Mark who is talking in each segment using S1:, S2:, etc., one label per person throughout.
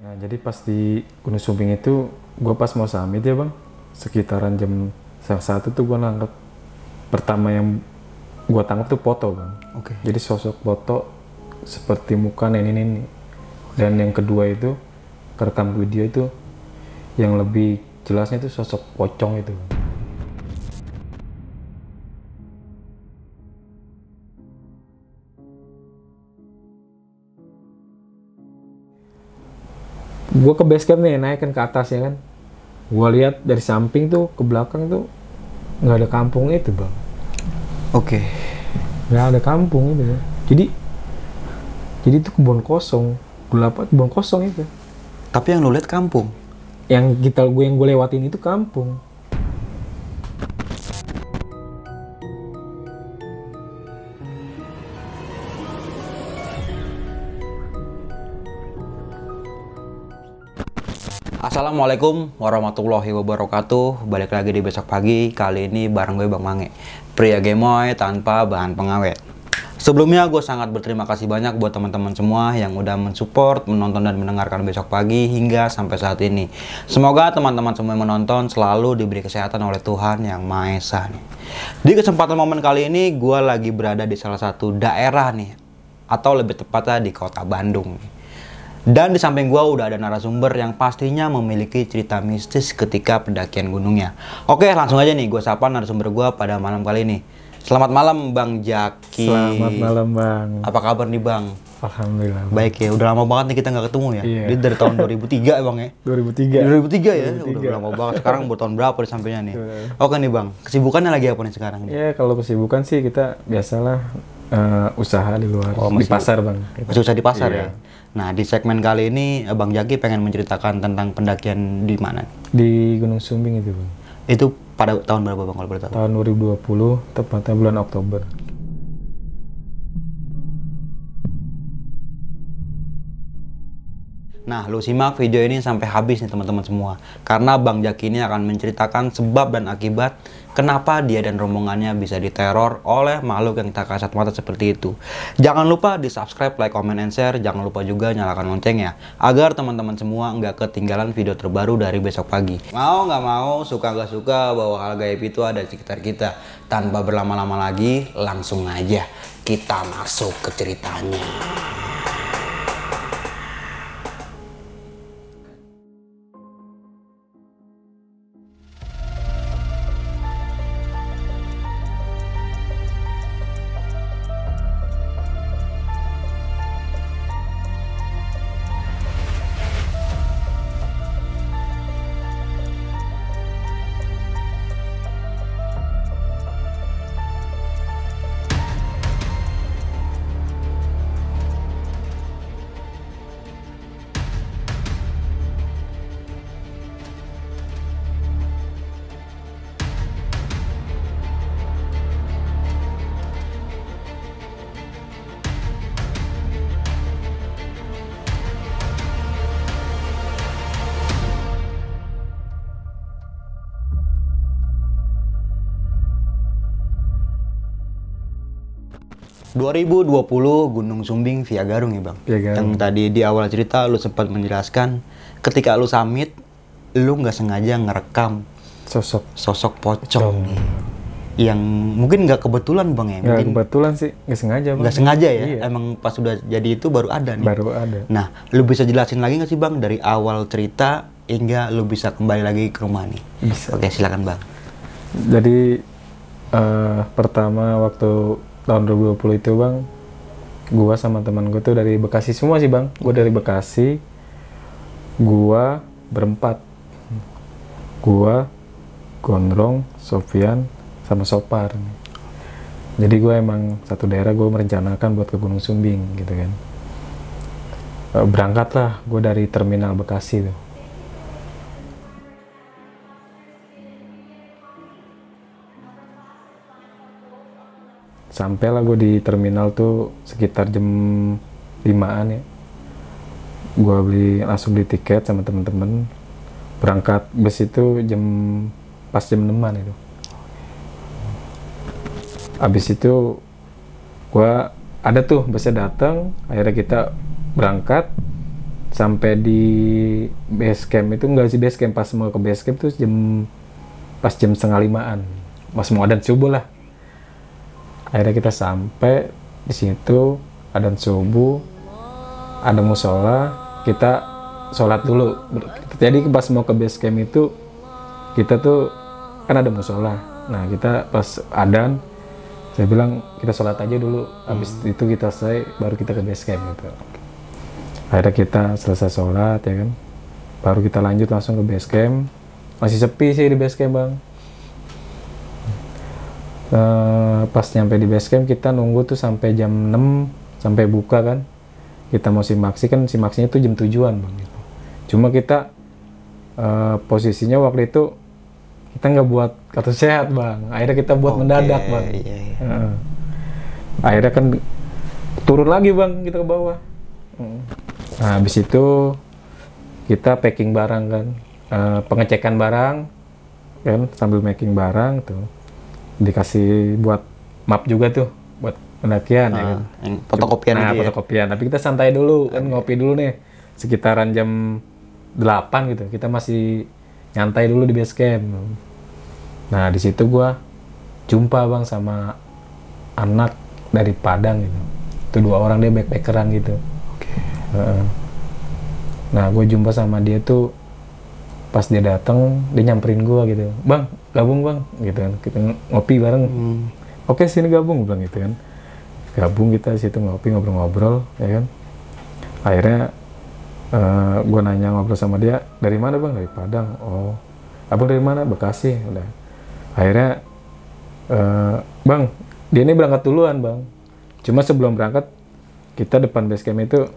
S1: Nah, jadi pas di Gunung Sumbing itu, gue pas mau summit ya bang, sekitaran jam 1 tuh gue nangkep. Pertama yang gue tangkap tuh foto bang.
S2: Oke.
S1: Jadi sosok foto seperti muka nenek-nenek. Dan yang kedua itu, kerekam video itu, yang lebih jelasnya itu sosok pocong itu bang. Gue ke base camp nih, naik kan ke atas ya kan. Gue lihat dari samping tuh ke belakang tuh nggak ada kampung itu bang.
S2: Oke.
S1: Nggak ada kampung itu. Jadi itu kebun kosong, gelap, kebun kosong itu.
S2: Tapi yang lu lihat kampung.
S1: Yang gue lewatin itu kampung.
S2: Assalamualaikum warahmatullahi wabarakatuh. Balik lagi di besok pagi. Kali ini bareng gue Bang Mange, pria gemoy tanpa bahan pengawet. Sebelumnya gue sangat berterima kasih banyak buat teman-teman semua yang udah mensupport, menonton dan mendengarkan besok pagi hingga sampai saat ini. Semoga teman-teman semua yang menonton selalu diberi kesehatan oleh Tuhan Yang Maha Esa nih. Di kesempatan momen kali ini gue lagi berada di salah satu daerah nih, atau lebih tepatnya di kota Bandung nih. Dan di samping gua udah ada narasumber yang pastinya memiliki cerita mistis ketika pendakian gunungnya. Oke, langsung aja nih gua sapa narasumber gua pada malam kali ini. Selamat malam Bang Jaki.
S1: Selamat malam bang.
S2: Apa kabar nih Bang?
S1: Alhamdulillah. Bang.
S2: Baik ya, udah lama banget nih kita nggak ketemu ya.
S1: Iya.
S2: Jadi dari tahun 2003 ya Bang ya.
S1: 2003.
S2: 2003 ya, udah lama banget. Sekarang buat tahun berapa di sampingnya nih? Oke nih Bang, kesibukannya lagi apa nih sekarang nih?
S1: Ya kalau kesibukan sih kita biasalah usaha di luar, di pasar bang.
S2: Masih usaha di pasar
S1: Iya.
S2: ya. Nah di segmen kali ini Bang Jaki pengen menceritakan tentang pendakian di mana?
S1: Di Gunung Sumbing itu bang.
S2: Itu pada tahun berapa Bang kalau boleh tahu?
S1: Tahun 2020, tepatnya bulan Oktober.
S2: Nah, lu simak video ini sampai habis nih teman-teman semua. Karena Bang Jaki ini akan menceritakan sebab dan akibat kenapa dia dan rombongannya bisa diteror oleh makhluk yang tak kasat mata seperti itu. Jangan lupa di subscribe, like, comment, and share. Jangan lupa juga nyalakan loncengnya, agar teman-teman semua nggak ketinggalan video terbaru dari besok pagi. Mau nggak mau, suka nggak suka, bahwa hal gaib itu ada di sekitar kita. Tanpa berlama-lama lagi, langsung aja kita masuk ke ceritanya. ...2020 Gunung Sumbing via Garung ya Bang?
S1: Via Garung.
S2: Yang tadi di awal cerita lu sempat menjelaskan ketika lu summit, lu nggak sengaja ngerekam sosok pocong nih. Yang mungkin nggak kebetulan Bang ya?
S1: Nggak
S2: Mungkin
S1: kebetulan sih, nggak sengaja bang.
S2: nggak sengaja ya?
S1: Iya.
S2: Emang pas udah jadi itu baru ada nih?
S1: Baru ada.
S2: Nah, lu bisa jelasin lagi nggak sih Bang dari awal cerita hingga lu bisa kembali lagi ke rumah nih?
S1: Bisa.
S2: Oke, silakan Bang.
S1: Jadi pertama waktu tahun 2020 itu bang, gua sama teman gue tuh dari Bekasi semua sih bang. Gua dari Bekasi, gua berempat, gua, Gondrong, Sofyan, sama Sopar. Jadi gua emang satu daerah, gua merencanakan buat ke Gunung Sumbing gitu kan. Berangkatlah gua dari terminal Bekasi tuh. Sampailah gue di terminal tuh sekitar jam 5-an ya. Gue langsung beli tiket sama temen-temen. Berangkat bus itu pas jam 6-an itu. Abis itu gue ada tuh busnya datang. Akhirnya kita berangkat. sampai di base camp itu enggak sih, base camp pas mau ke base camp tuh pas jam 4:30-an, pas mau adzan subuh lah. Akhirnya kita sampai di situ, adzan subuh, ada musola, kita sholat dulu. Jadi pas mau ke base camp itu kita tuh kan ada musola. Nah kita pas adzan, saya bilang kita sholat aja dulu, habis itu kita selesai baru kita ke base camp gitu. Akhirnya kita selesai sholat ya kan, baru kita lanjut langsung ke base camp. Masih sepi sih di base camp bang. Pas nyampe di base camp kita nunggu tuh sampai jam 6 sampai buka kan. Kita mau simaksi kan, simaksinya tuh jam 7-an bang gitu. Cuma kita posisinya waktu itu kita nggak buat kartu sehat bang, akhirnya kita buat mendadak bang. Iya. Akhirnya kan turun lagi bang kita ke bawah. Nah habis itu kita packing barang kan, pengecekan barang kan, sambil making barang tuh dikasih buat map juga tuh buat pendakian ya kan.
S2: Yang fotokopian
S1: nah,
S2: gitu ya?
S1: Fotokopian, tapi kita santai dulu kan, ngopi dulu nih sekitaran jam 8 gitu, kita masih nyantai dulu di base camp. Nah di situ gua jumpa bang sama anak dari Padang gitu, itu 2 orang dia backpackeran gitu. Nah gue jumpa sama dia tuh pas dia datang, dia nyamperin gua gitu, bang gabung bang gitu kan, kita ngopi bareng. Oke sini gabung bilang gitu kan, gabung kita di situ ngopi ngobrol-ngobrol ya kan. Akhirnya gue nanya ngobrol sama dia, dari mana bang? Dari Padang. Oh, abang dari mana? Bekasi. Udah. Akhirnya bang, dia ini berangkat duluan bang. Cuma sebelum berangkat kita depan base camp itu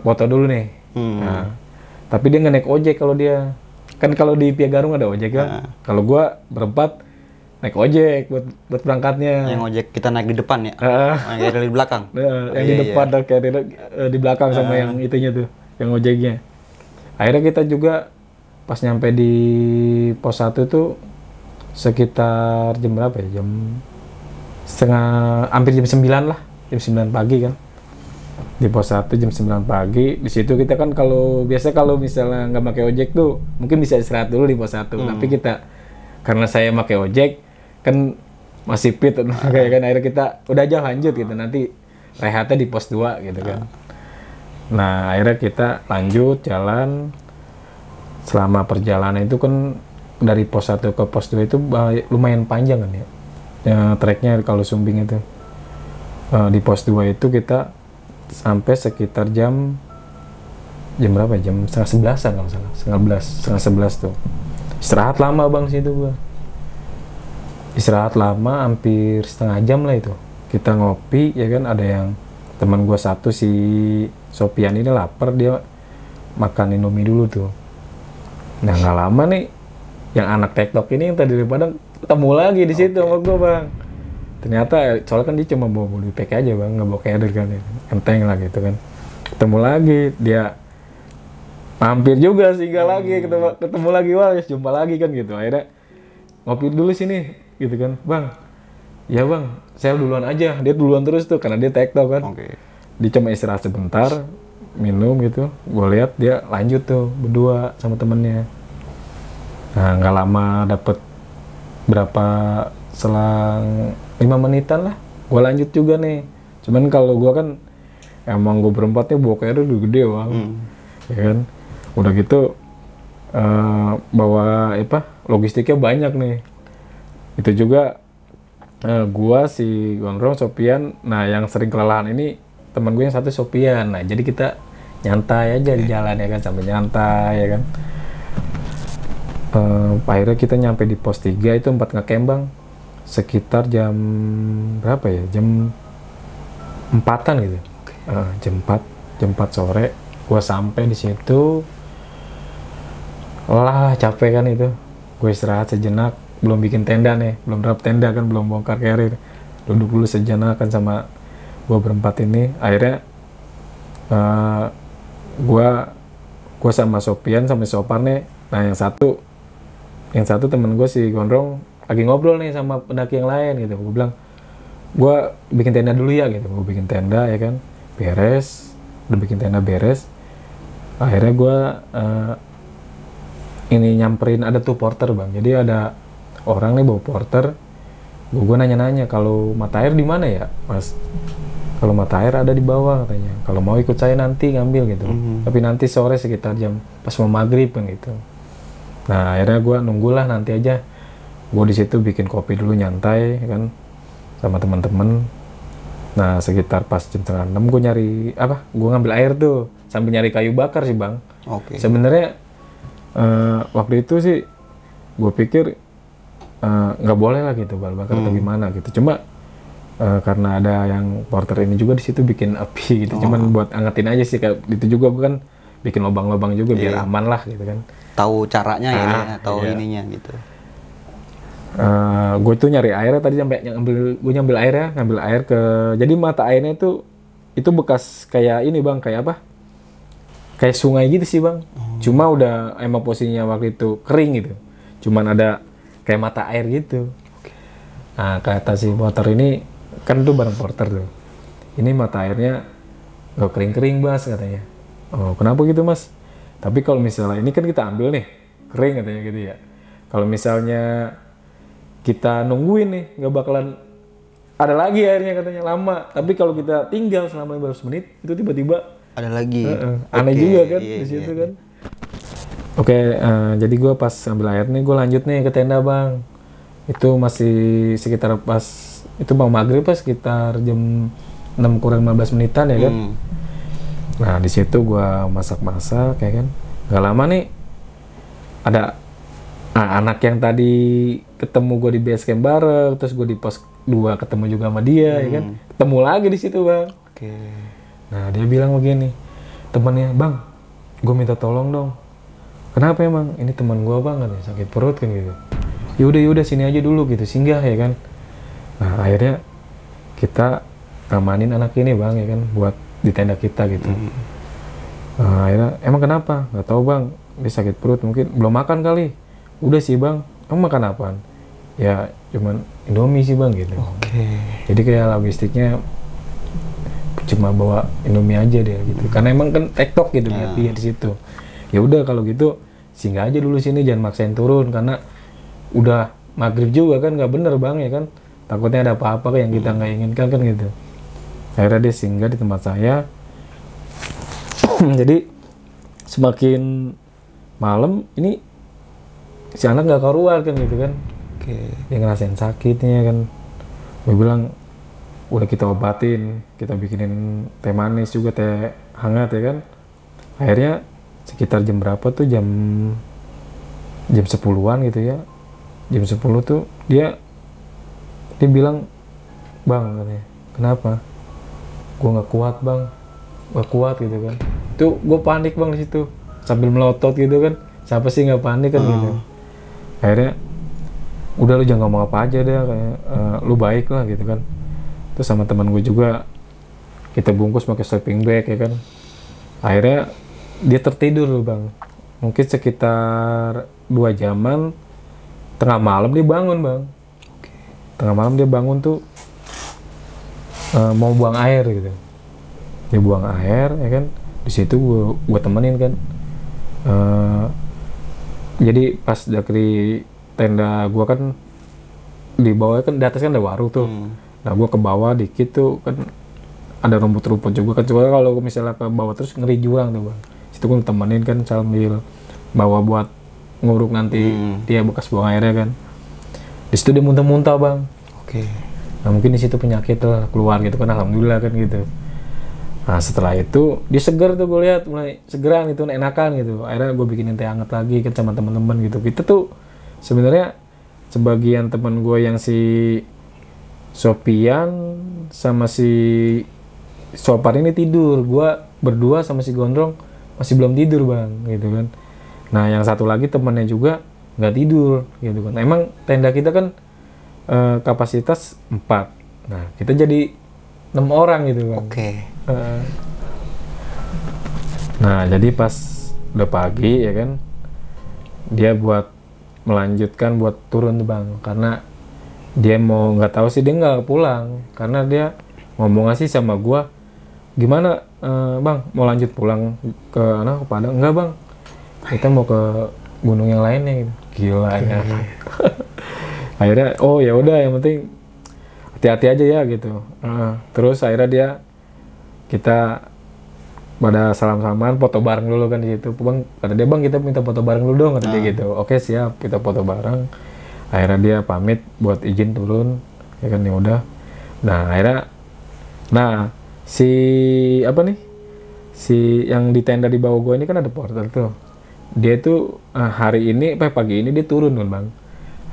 S1: foto dulu nih. Nah, tapi dia nggak naik ojek kalau dia. Kan kalau di Piagarung ada ojek kan. Kalau gue berempat naik ojek buat berangkatnya.
S2: Yang ojek kita naik di depan ya? Yang dari belakang?
S1: Yang di depan kayak di belakang sama yang itunya tuh, yang ojeknya. Akhirnya kita juga pas nyampe di pos 1 tuh sekitar jam berapa ya? Hampir jam 9 lah, jam 9 pagi kan. Di pos 1 jam 9 pagi, di situ kita kan biasa kalau misalnya nggak pakai ojek tuh mungkin bisa istirahat dulu di pos 1. Tapi kita, karena saya pakai ojek kan masih fit kayak kan, akhirnya kita udah aja lanjut gitu, nanti rehatnya di pos 2 gitu kan. Nah akhirnya kita lanjut jalan. Selama perjalanan itu kan dari pos 1 ke pos 2 itu lumayan panjang kan ya, treknya kalau Sumbing itu. Di pos 2 itu kita sampai sekitar jam berapa, jam 10:30-an kalau salah, 10:30 tuh. Istirahat lama bang situ gua. Istirahat lama hampir setengah jam lah itu. Kita ngopi ya kan, ada yang teman gua satu si Sopian ini lapar, dia makan Indomie dulu tuh. Nah nggak lama nih yang anak TikTok ini yang tadi dari Padang ketemu lagi di situ sama gua bang. Ternyata soalnya kan dia cuma bawa mobil pack aja bang, nggak bawa carrier kan ya, enteng lah gitu kan. Ketemu lagi, dia mampir juga sih lagi, ketemu lagi, wah jumpa lagi kan gitu. Akhirnya ngopi dulu sini gitu kan, bang ya bang saya duluan aja, dia duluan terus tuh karena dia TikTok kan. Dia cuma istirahat sebentar minum gitu, gue lihat dia lanjut tuh berdua sama temennya. Nah nggak lama dapet berapa, selang 5 menitan lah gue lanjut juga nih. Cuman kalau gue kan emang gue berempatnya bawa carrier udah gede bang. Ya kan udah gitu bawa logistiknya banyak nih. Itu juga gua, si Gondrong, Sopian. Nah yang sering kelelahan ini teman gue yang satu Sopian. Nah jadi kita nyantai aja di jalan ya kan, sambil nyantai ya kan. Akhirnya kita nyampe di pos 3 itu 4 ngecamp bang, sekitar jam berapa ya, jam 4-an gitu. Jam 4 sore gua sampai di situ. Lah capek kan itu, gue istirahat sejenak, belum bikin tenda nih, belum drop tenda kan, belum bongkar carrier, duduk dulu sejenak kan sama gue berempat ini. Akhirnya gue sama Sopian sama Sopar nih. Nah yang satu temen gue si Gondrong lagi ngobrol nih sama pendaki yang lain gitu. Gue bilang gue bikin tenda dulu ya gitu, gue bikin tenda ya kan, beres, udah bikin tenda beres, Akhirnya gue ini nyamperin, ada tuh porter bang, jadi ada orang nih bawa porter. Gue nanya-nanya, kalau mata air di mana ya mas, kalau mata air ada di bawah katanya, kalau mau ikut saya nanti ngambil gitu. Tapi nanti sore sekitar jam pas mau maghrib kan gitu. Nah akhirnya gue nunggulah nanti aja. Gue di situ bikin kopi dulu nyantai kan sama teman-teman. Nah sekitar pas jam setengah 6 gue nyari apa, gue ngambil air tuh sambil nyari kayu bakar sih bang. Sebenarnya waktu itu sih gue pikir nggak boleh lah gitu bakar atau gimana gitu. Cuma karena ada yang porter ini juga di situ bikin api gitu. Cuman buat angetin aja sih, kayak itu juga gue kan bikin lubang-lubang juga biar aman lah gitu kan.
S2: Tahu caranya ya, tahu ininya gitu.
S1: Gue tuh nyari airnya tadi sampai ngambil air ya, ngambil air ke, jadi mata airnya itu bekas kayak ini bang, kayak apa? Kayak sungai gitu sih bang. Cuma udah emang posisinya waktu itu kering gitu. Cuman ada kayak mata air gitu. Nah kata si porter ini, kan tuh bareng porter tuh. Ini mata airnya nggak kering-kering mas katanya. Oh kenapa gitu mas? Tapi kalau misalnya ini kan kita ambil nih, kering katanya gitu ya. Kalau misalnya kita nungguin nih, nggak bakalan ada lagi airnya katanya, lama. Tapi kalau kita tinggal selama 15 menit, itu tiba-tiba
S2: ada lagi.
S1: Aneh juga kan di situ kan. Oke, jadi gue pas ambil air nih, gue lanjut nih ke tenda bang. Itu masih sekitar pas itu bang maghrib pas sekitar jam 6 kurang 15 menitan ya kan. Nah di situ gue masak-masak ya kan. Gak lama nih ada anak yang tadi ketemu gue di base camp bareng, terus gue di pos 2 ketemu juga sama dia ya kan. Ketemu lagi di situ bang. Nah dia bilang begini, temannya, bang gue minta tolong dong. Kenapa emang? Ini teman gue bang kan sakit perut kan gitu. Yaudah sini aja dulu gitu, singgah ya kan. Nah akhirnya kita ngamanin anak ini bang ya kan, buat di tenda kita gitu. Nah, akhirnya emang kenapa? Gak tahu bang, dia sakit perut, mungkin belum makan kali. Udah sih bang, emang makan apaan? Ya cuman Indomie sih bang gitu. Jadi kayak logistiknya cuma bawa Indomie aja deh gitu. Karena emang kan tektok gitu lihat dia di situ. Ya udah kalau gitu singgah aja dulu sini, jangan maksain turun karena udah maghrib juga kan, nggak bener bang ya kan. Takutnya ada apa-apa yang kita nggak inginkan kan gitu. Akhirnya dia singgah di tempat saya. Jadi semakin malam ini si anak nggak keluar kan gitu kan. Dia ngerasain sakitnya kan. Gue bilang udah kita obatin, kita bikinin teh manis juga, teh hangat ya kan. Akhirnya sekitar jam berapa tuh, jam 10-an gitu ya, jam 10 tuh dia bilang, bang katanya, kenapa? Gue nggak kuat bang, nggak kuat gitu kan. Itu gue panik bang di situ, sambil melotot gitu kan. Siapa sih nggak panik kan gitu. Akhirnya udah lu jangan ngomong apa aja deh, kayak lu baik lah gitu kan. Terus sama teman gue juga kita bungkus pakai sleeping bag ya kan. Akhirnya dia tertidur loh bang, mungkin sekitar 2 jaman. Tengah malam dia bangun bang. Tengah malam dia bangun tuh mau buang air gitu. Dia buang air ya kan. Di situ gue temenin kan. Jadi pas dari tenda gue kan di bawah kan, di atas kan ada warung tuh. Nah gue ke bawah dikit tuh kan ada rumput-rumput juga kan. Coba kalau misalnya ke bawah terus ngeri jurang tuh bang. Situ gue temenin kan sambil bawa buat nguruk nanti dia bekas buang airnya kan. Di situ dia muntah-muntah bang. Nah mungkin di situ penyakit lah keluar gitu kan, alhamdulillah kan gitu. Nah setelah itu dia seger tuh, gue lihat mulai segeran gitu, enakan gitu. Akhirnya gue bikinin teh hangat lagi kan sama teman-teman gitu. Kita tuh sebenarnya sebagian teman gue yang si Sopian sama si Sopar ini tidur, gue berdua sama si Gondrong masih belum tidur bang gitu kan. Nah yang satu lagi temennya juga nggak tidur gitu kan. Emang tenda kita kan kapasitas 4, nah kita jadi 6 orang gitu bang. Nah jadi pas udah pagi ya kan, dia buat melanjutkan buat turun tuh bang, karena dia mau, nggak tahu sih dia nggak pulang karena dia ngomong sih sama gua gimana bang, mau lanjut pulang ke ke Padang? Enggak bang, kita mau ke gunung yang lainnya gitu. Gila ya. Akhirnya oh ya udah, yang penting hati-hati aja ya gitu. Terus akhirnya kita pada salam-salaman, foto bareng dulu kan di situ. Bang, kata dia, bang kita minta foto bareng dulu dong, kata dia gitu. Oke siap, kita foto bareng. Akhirnya dia pamit buat izin turun, ya kan, ya udah. Nah akhirnya, si apa nih, si yang di tenda di bawah gue ini kan ada porter tuh. Dia tuh hari ini pagi ini dia turun kan bang.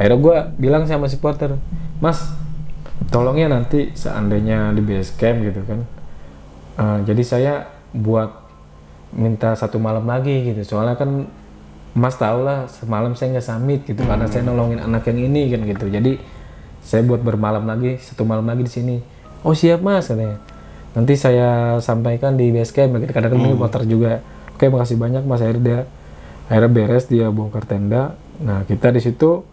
S1: Akhirnya gue bilang sama si porter, mas tolongnya nanti seandainya di base camp gitu kan, jadi saya buat minta 1 malam lagi gitu, soalnya kan mas tau lah semalam saya nggak summit gitu karena saya nolongin anak yang ini kan gitu, jadi saya buat bermalam lagi 1 malam lagi di sini. Oh siap mas, katanya, nanti saya sampaikan di base camp gitu. Kadang-kadang ini porter juga. Oke makasih banyak mas. Akhirnya beres, dia bongkar tenda. Nah kita di situ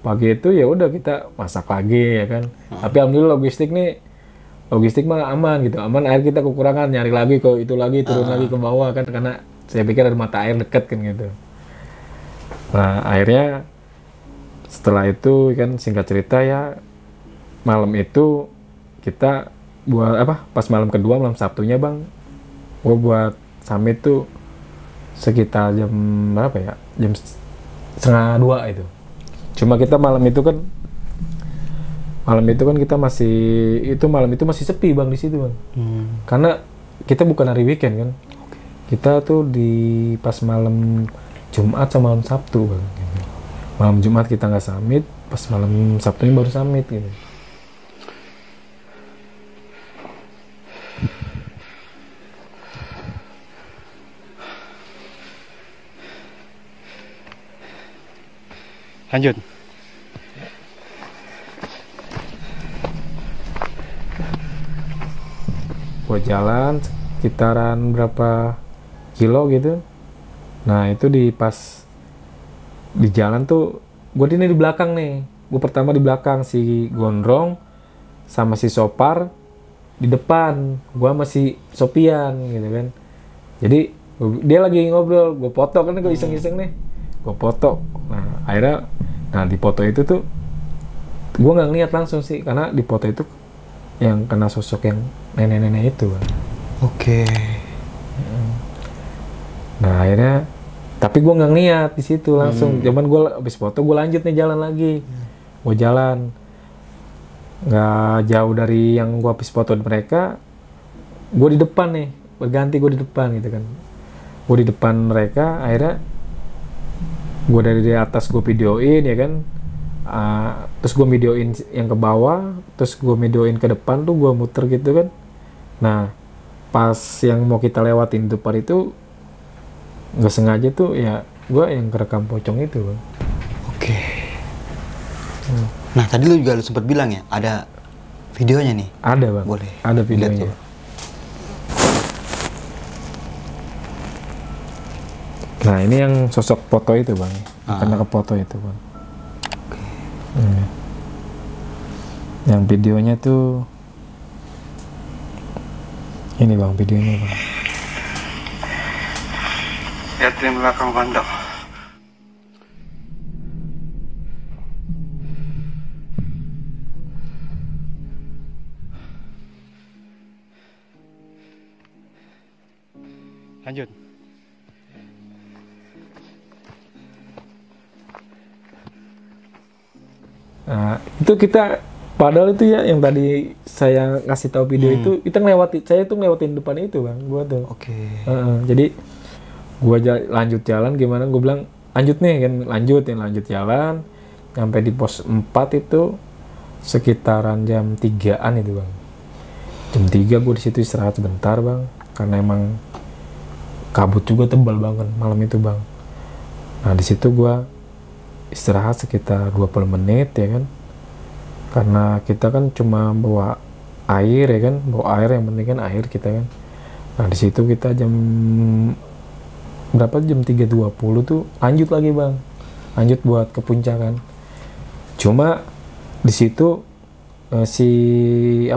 S1: pagi itu ya udah kita masak lagi ya kan. Tapi alhamdulillah logistik mah aman gitu, aman. Air kita kekurangan, nyari lagi ke itu lagi, turun lagi ke bawah kan, karena saya pikir ada mata air dekat kan gitu. Nah akhirnya setelah itu kan, singkat cerita ya, malam itu kita buat apa, pas malam kedua, malam Sabtunya bang, gua buat summit tuh sekitar jam berapa ya, jam 1:30 itu. Cuma kita malam itu kan kita malam itu masih sepi bang di situ bang. Karena kita bukan hari weekend kan. Kita tuh di pas malam Jumat sama malam Sabtu bang. Malam Jumat kita nggak summit, pas malam Sabtunya baru summit gitu.
S3: Lanjut.
S1: Buat jalan sekitaran berapa kilo gitu. Nah itu pas di jalan tuh gue ini di belakang nih. Gue pertama di belakang, si Gondrong sama si Sopar di depan. Gue sama si Sopian gitu kan. Jadi dia lagi ngobrol, gue foto kan, gue iseng-iseng nih. Gue foto. Nah akhirnya, di foto itu tuh gue nggak ngeliat langsung sih, karena di foto itu yang kena sosok yang nenek-nenek itu.
S2: Oke.
S1: Nah akhirnya, tapi gue nggak ngeliat di situ langsung. Cuman gue habis foto, gue lanjut nih jalan lagi. Gue jalan nggak jauh dari yang gue habis foto mereka. Gue di depan nih, berganti gue di depan gitu kan. Gue di depan mereka. Akhirnya gue dari atas gue videoin ya kan. Terus gue videoin yang ke bawah, terus gue videoin ke depan tuh, gue muter gitu kan. Nah pas yang mau kita lewatin depan itu, nggak sengaja tuh ya gue yang kerekam pocong itu bang.
S2: Oke. Nah tadi lu juga sempat bilang ya ada videonya nih.
S1: Ada bang.
S2: Boleh.
S1: Ada videonya. Nah ini yang sosok foto itu bang, kena ke foto itu bang. Yang videonya tuh ini bang, videonya bang.
S3: Lihat di belakang kandang. Lanjut.
S1: Nah, itu kita padahal itu ya yang tadi saya ngasih tahu video itu, kita ngelewatin depan itu bang, gua tuh.
S2: Oke.
S1: Jadi gua lanjut jalan gimana, gua bilang lanjut nih kan, lanjut jalan sampai di pos 4 itu sekitaran jam 3-an itu bang. Jam 3 gua di situ istirahat sebentar bang, karena emang kabut juga tebal banget malam itu bang. Nah di situ gua istirahat sekitar 20 menit ya kan, karena kita kan cuma bawa air ya kan, bawa air, yang penting kan air kita kan. Nah di situ kita jam 3:20 tuh lanjut lagi bang, lanjut buat ke puncak kan. Cuma di situ si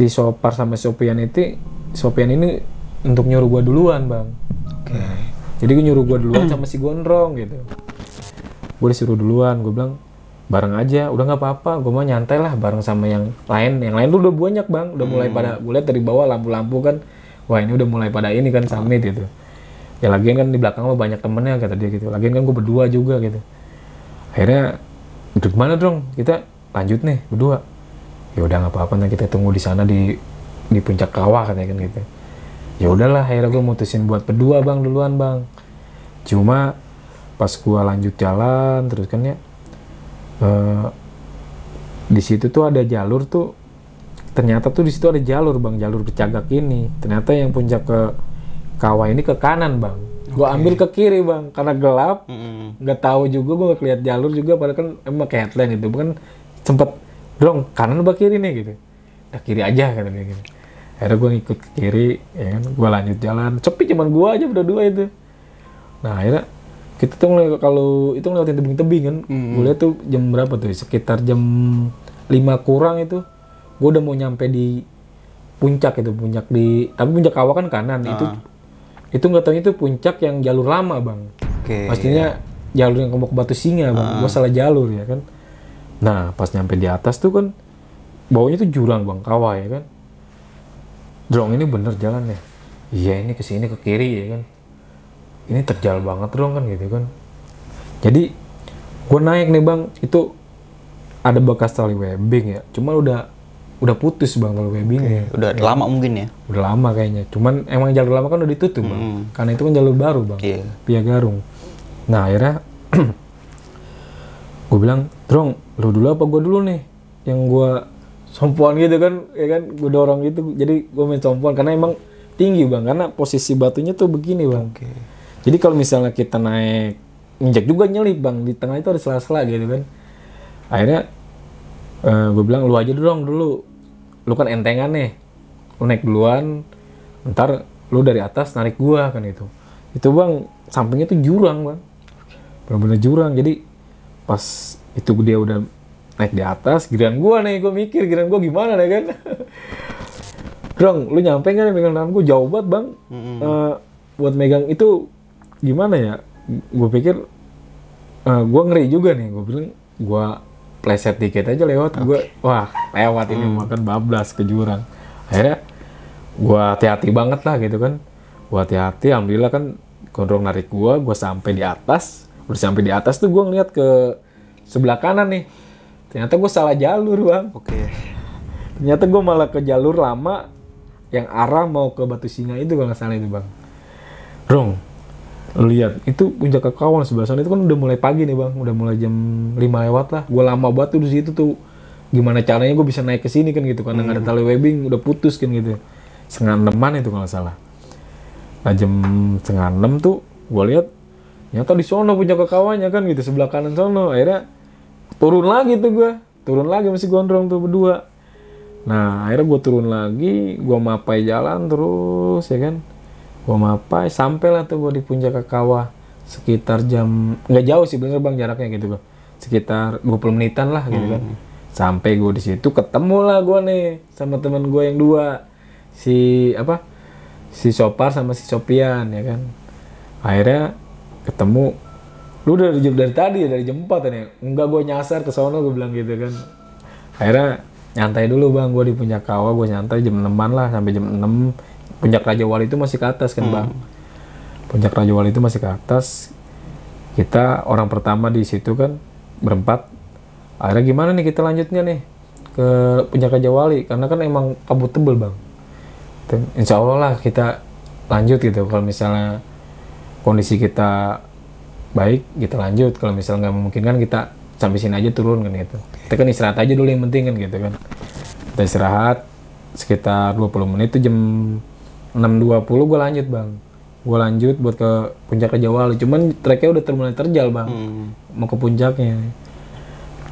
S1: Sopar sama Sopian itu Sopian ini untuk nyuruh gue duluan bang. Nah, jadi gue nyuruh gue duluan sama si Gondrong gitu. Gue disuruh duluan, gue bilang bareng aja, udah nggak apa-apa, gue mau nyantai lah bareng sama yang lain tuh udah banyak bang, udah mulai pada, gue lihat dari bawah lampu-lampu kan, wah ini udah mulai pada ini kan summit gitu. Ya lagian kan di belakang mah banyak temennya kata dia gitu, lagian kan gue berdua juga gitu. Akhirnya, udah gimana dong, kita lanjut nih berdua. Ya udah nggak apa-apa, nanti kita tunggu di sana di puncak kawah katanya kan gitu. Ya udahlah, akhirnya gue mutusin buat berdua bang duluan bang. Cuma pas gue lanjut jalan terus kan ya. Di situ tuh ada jalur tuh, ternyata tuh di situ ada jalur bang, jalur ke Cagak ini. Ternyata yang puncak ke kawah ini ke kanan bang. Gue ambil ke kiri bang, karena gelap, nggak tahu juga, gue nggak lihat jalur juga. Padahal kan emang kayak headline itu, bukan sempet dong kanan apa kiri nih gitu. Nah kiri aja kata dia gitu. Akhirnya gue ngikut ke kiri, ya kan. Gue lanjut jalan, sepi cuman gue aja berdua itu. Nah akhirnya kita tuh kalau itu ngelewatin tebing-tebing kan, gue lihat tuh jam berapa tuh, sekitar jam 5 kurang itu, gue udah mau nyampe di puncak itu, tapi puncak kawah kan kanan, itu nggak tahu itu puncak yang jalur lama bang, pastinya jalur yang mau ke Batu Singa bang, gue salah jalur ya kan. Nah pas nyampe di atas tuh kan, bawahnya tuh jurang bang, kawah ya kan, Drong ini bener jalan ya, iya ini kesini ke kiri ya kan. Ini terjal banget dong kan gitu kan. Jadi gue naik nih bang, itu ada bekas tali webbing ya, cuman udah putus bang tali webbingnya.
S2: Udah ya. Lama mungkin ya?
S1: Udah lama kayaknya, cuman emang jalur lama kan udah ditutup bang, karena itu kan jalur baru bang, Pia Garung. Nah akhirnya gue bilang, Drong lu dulu apa gue dulu nih, yang gue sompon gitu kan, ya kan gue dorong gitu, jadi gue main sompon karena emang tinggi bang, karena posisi batunya tuh begini bang. Jadi kalau misalnya kita naik, injak juga nyelip bang, di tengah itu ada sela-sela gitu kan. Akhirnya gue bilang, lu aja dulu, lu kan entengan nih, lu naik duluan, ntar lu dari atas narik gua kan itu. Itu bang, sampingnya tuh jurang bang, bener-bener jurang. Jadi pas itu dia udah naik di atas, giliran gua nih, gue mikir giliran gua gimana nih kan. Drong, lu nyampe nggak megang tangan gua? Jauh banget bang, buat megang itu gimana ya, gue pikir gue ngeri juga nih, gue bilang gue pleset dikit aja lewat, gue wah lewat ini makan bablas ke jurang. Akhirnya gue hati-hati banget lah gitu kan, gue hati-hati, alhamdulillah kan Gondrong narik gue sampai di atas. Udah sampai di atas tuh gue ngeliat ke sebelah kanan nih, ternyata gue salah jalur bang. Ternyata gue malah ke jalur lama yang arah mau ke Batu Singa itu kalau nggak salah itu bang. Drong, lihat itu puncak kekawang sebelah sana itu kan udah mulai pagi nih bang, udah mulai jam 5 lewat lah. Gue lama banget tuh di situ tuh, gimana caranya gue bisa naik ke sini kan gitu, karena nggak ada tali webbing, udah putus kan gitu. 5:30 itu kalau nggak salah. Nah jam 5:30 tuh gue lihat nyata di sono puncak kekawangnya kan gitu, sebelah kanan sono. Akhirnya turun lagi tuh gue, masih Gondrong tuh berdua. Nah akhirnya gue turun lagi, gue mapai jalan terus ya kan. Gue mapai, sampailah tuh gue di puncak kawah sekitar jam, nggak jauh sih bener bang jaraknya gitu, sekitar 20 menitan lah gitu kan. Sampai gue di situ ketemu lah gue nih sama teman gue yang dua, si Sopar sama si Sopian ya kan. Akhirnya ketemu, lu dari tadi ya, dari jam 4 ya? Enggak, gue nyasar ke sono, gue bilang gitu kan. Akhirnya nyantai dulu bang, gue di puncak kawah, gue nyantai jam 6-an lah, sampai jam 6. Puncak Raja Wali itu masih ke atas kan bang. Puncak Raja Wali itu masih ke atas. Kita orang pertama di situ kan, berempat. Akhirnya gimana nih kita lanjutnya nih ke Puncak Raja Wali, karena kan emang kabut tebel bang. Dan insya Allah lah kita lanjut gitu, kalau misalnya kondisi kita baik kita lanjut, kalau misalnya nggak memungkinkan kita sampai sini aja turun kan gitu. Kita kan istirahat aja dulu yang penting kan gitu kan. Kita istirahat sekitar 20 menit itu jam 6.20 gue lanjut bang. Gue lanjut buat ke Puncak Raja Wali, cuman treknya udah mulai terjal bang, mau ke puncaknya.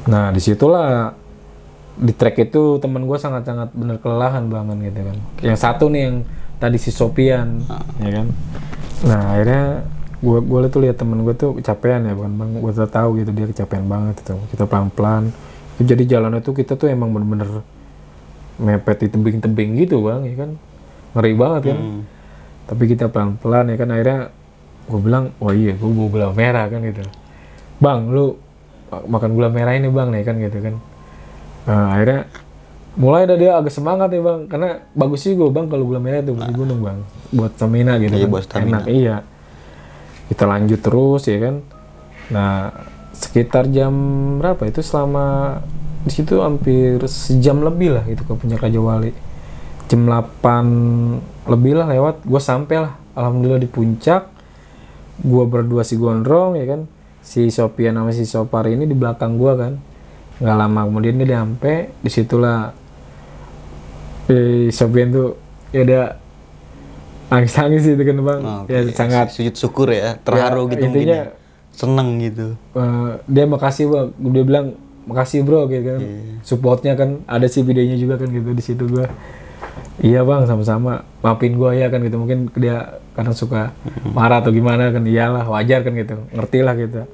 S1: Nah disitulah di trek itu teman gue sangat-sangat bener kelelahan banget gitu kan. Yang satu nih yang tadi si Sopian, ya kan. Nah akhirnya gue tuh lihat temen gue tuh kecapean ya bukan bang, gue tuh tahu gitu dia kecapean banget gitu. Kita pelan-pelan, jadi jalannya tuh kita tuh emang bener-bener mepet di tebing-tebing gitu bang, ya kan. ngeri banget kan. Tapi kita pelan-pelan ya kan, akhirnya gue bilang, oh iya gue bawa gula merah kan gitu. Bang, lu makan gula merah ini bang nih kan gitu kan. Akhirnya mulai dah dia agak semangat ya bang, karena bagus sih gue bang kalau gula merah itu di gunung bang, buat stamina gitu
S2: Iya,
S1: kan.
S2: buat stamina.
S1: Enak, iya. Kita lanjut terus ya kan. Nah sekitar jam berapa itu, selama di situ hampir sejam lebih lah itu ke puncak Raja Wali. Jam 8 lebih lah lewat, gue sampai lah alhamdulillah di puncak. Gue berdua si Gondrong ya kan, si Sopian sama si Sopar ini di belakang gue kan. Nggak lama kemudian dia nyampe, disitulah Sopian tuh ya ada nangis-nangis gitu kan bang. Ya sangat
S2: sujud syukur ya, terharu
S1: ya,
S2: gitu mungkin
S1: intinya,
S2: ya. Seneng gitu.
S1: Dia makasih bang, dia bilang makasih bro gitu kan. Supportnya kan ada sih videonya juga kan gitu di situ gue. Iya bang, sama-sama, maafin gue ya kan gitu. Mungkin dia kadang suka marah atau gimana kan, iyalah wajar kan gitu, ngerti lah gitu.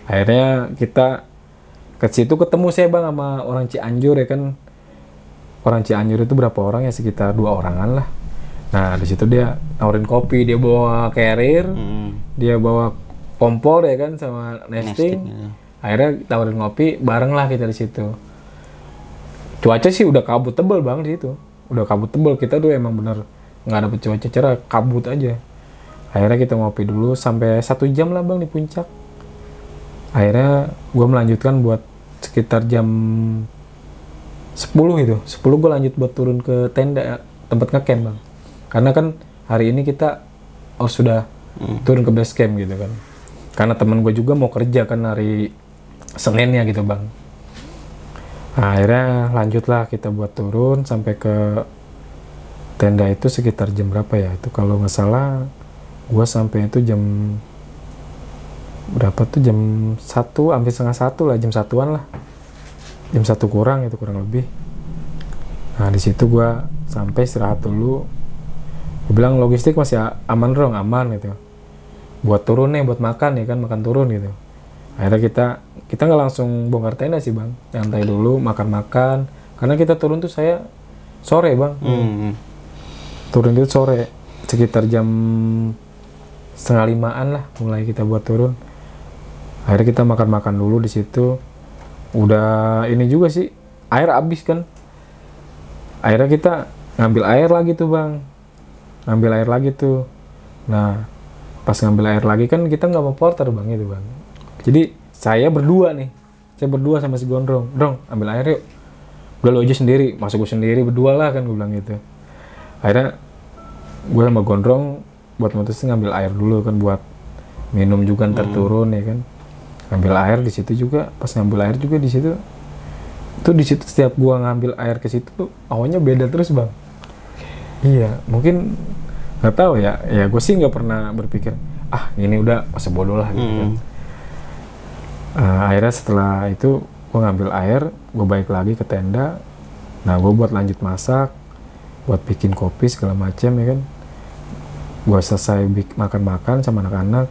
S1: Akhirnya kita ke situ ketemu saya bang sama orang Cianjur ya kan. Orang Cianjur itu berapa orang ya, sekitar 2 orangan lah. Nah di situ dia nawarin kopi, dia bawa carrier, dia bawa kompor ya kan sama nesting.
S2: Ya.
S1: Akhirnya tawarin ngopi bareng lah kita di situ. Cuaca sih udah kabut tebel bang di situ. Udah kabut tebel, kita tuh emang bener nggak dapet cuaca cerah, kabut aja. Akhirnya kita ngopi dulu sampai 1 jam lah bang di puncak. Akhirnya gue melanjutkan buat sekitar jam 10 itu. 10 gue lanjut buat turun ke tenda tempat ngecamp bang. Karena kan hari ini kita sudah turun ke base camp gitu kan. Karena temen gue juga mau kerja kan hari Seninnya gitu bang. Nah, akhirnya lanjutlah kita buat turun sampai ke tenda itu sekitar jam berapa ya? Itu kalau nggak salah gue sampai itu jam berapa tuh, jam 1, hampir setengah 1 lah, jam 1-an lah. Jam 1 kurang itu, kurang lebih. Nah di situ gue sampai istirahat dulu. Gue bilang logistik masih aman dong, aman gitu. Buat turun nih, buat makan ya kan, makan turun gitu. Akhirnya kita nggak langsung bongkar tenda sih bang, nyantai dulu, makan-makan. Karena kita turun tuh saya sore bang. Turun itu sore, sekitar jam 4:30 lah mulai kita buat turun. Akhirnya kita makan-makan dulu di situ. Udah ini juga sih, air habis kan. Akhirnya kita ngambil air lagi tuh bang, ngambil air lagi tuh. Nah pas ngambil air lagi kan kita nggak mau porter bang itu bang. Jadi saya berdua sama si Gondrong, Drong ambil air yuk. Udah lo aja sendiri, masuk gue sendiri berdua lah kan, gue bilang gitu. Akhirnya gue sama Gondrong buat mutusin ngambil air dulu kan, buat minum juga ntar turun ya kan. Ngambil air di situ juga, pas ngambil air juga di situ. Tuh di situ setiap gue ngambil air ke situ tuh awalnya beda terus bang. Iya, mungkin nggak tahu ya. Ya gue sih nggak pernah berpikir ini udah masa bodoh lah gitu kan. Akhirnya setelah itu gue ngambil air, gue balik lagi ke tenda. Nah gue buat lanjut masak, buat bikin kopi segala macam ya kan. Gue selesai makan-makan sama anak-anak.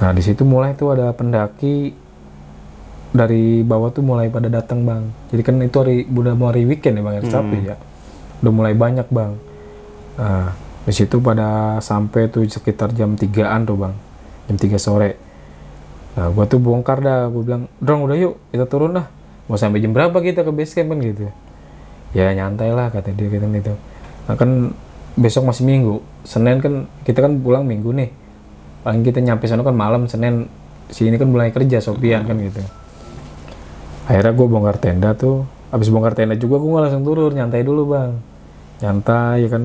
S1: Nah di situ mulai tuh ada pendaki dari bawah tuh mulai pada datang bang. Jadi kan itu udah mau hari weekend ya bang, hari Sabtu ya. Udah mulai banyak bang. Nah di situ pada sampai tuh sekitar jam 3-an tuh bang, jam 3 sore. Nah gue tuh bongkar dah, gue bilang, Drong udah yuk kita turun lah. Mau sampai jam berapa kita ke base camp kan gitu. Ya nyantai lah kata dia gitu. Nah kan besok masih Minggu, Senin kan kita kan pulang Minggu nih. Paling kita nyampe sana kan malam, Senin sini kan mulai kerja Sopian kan gitu. Akhirnya gue bongkar tenda tuh. Habis bongkar tenda juga gue nggak langsung turun, nyantai dulu bang. Nyantai ya kan.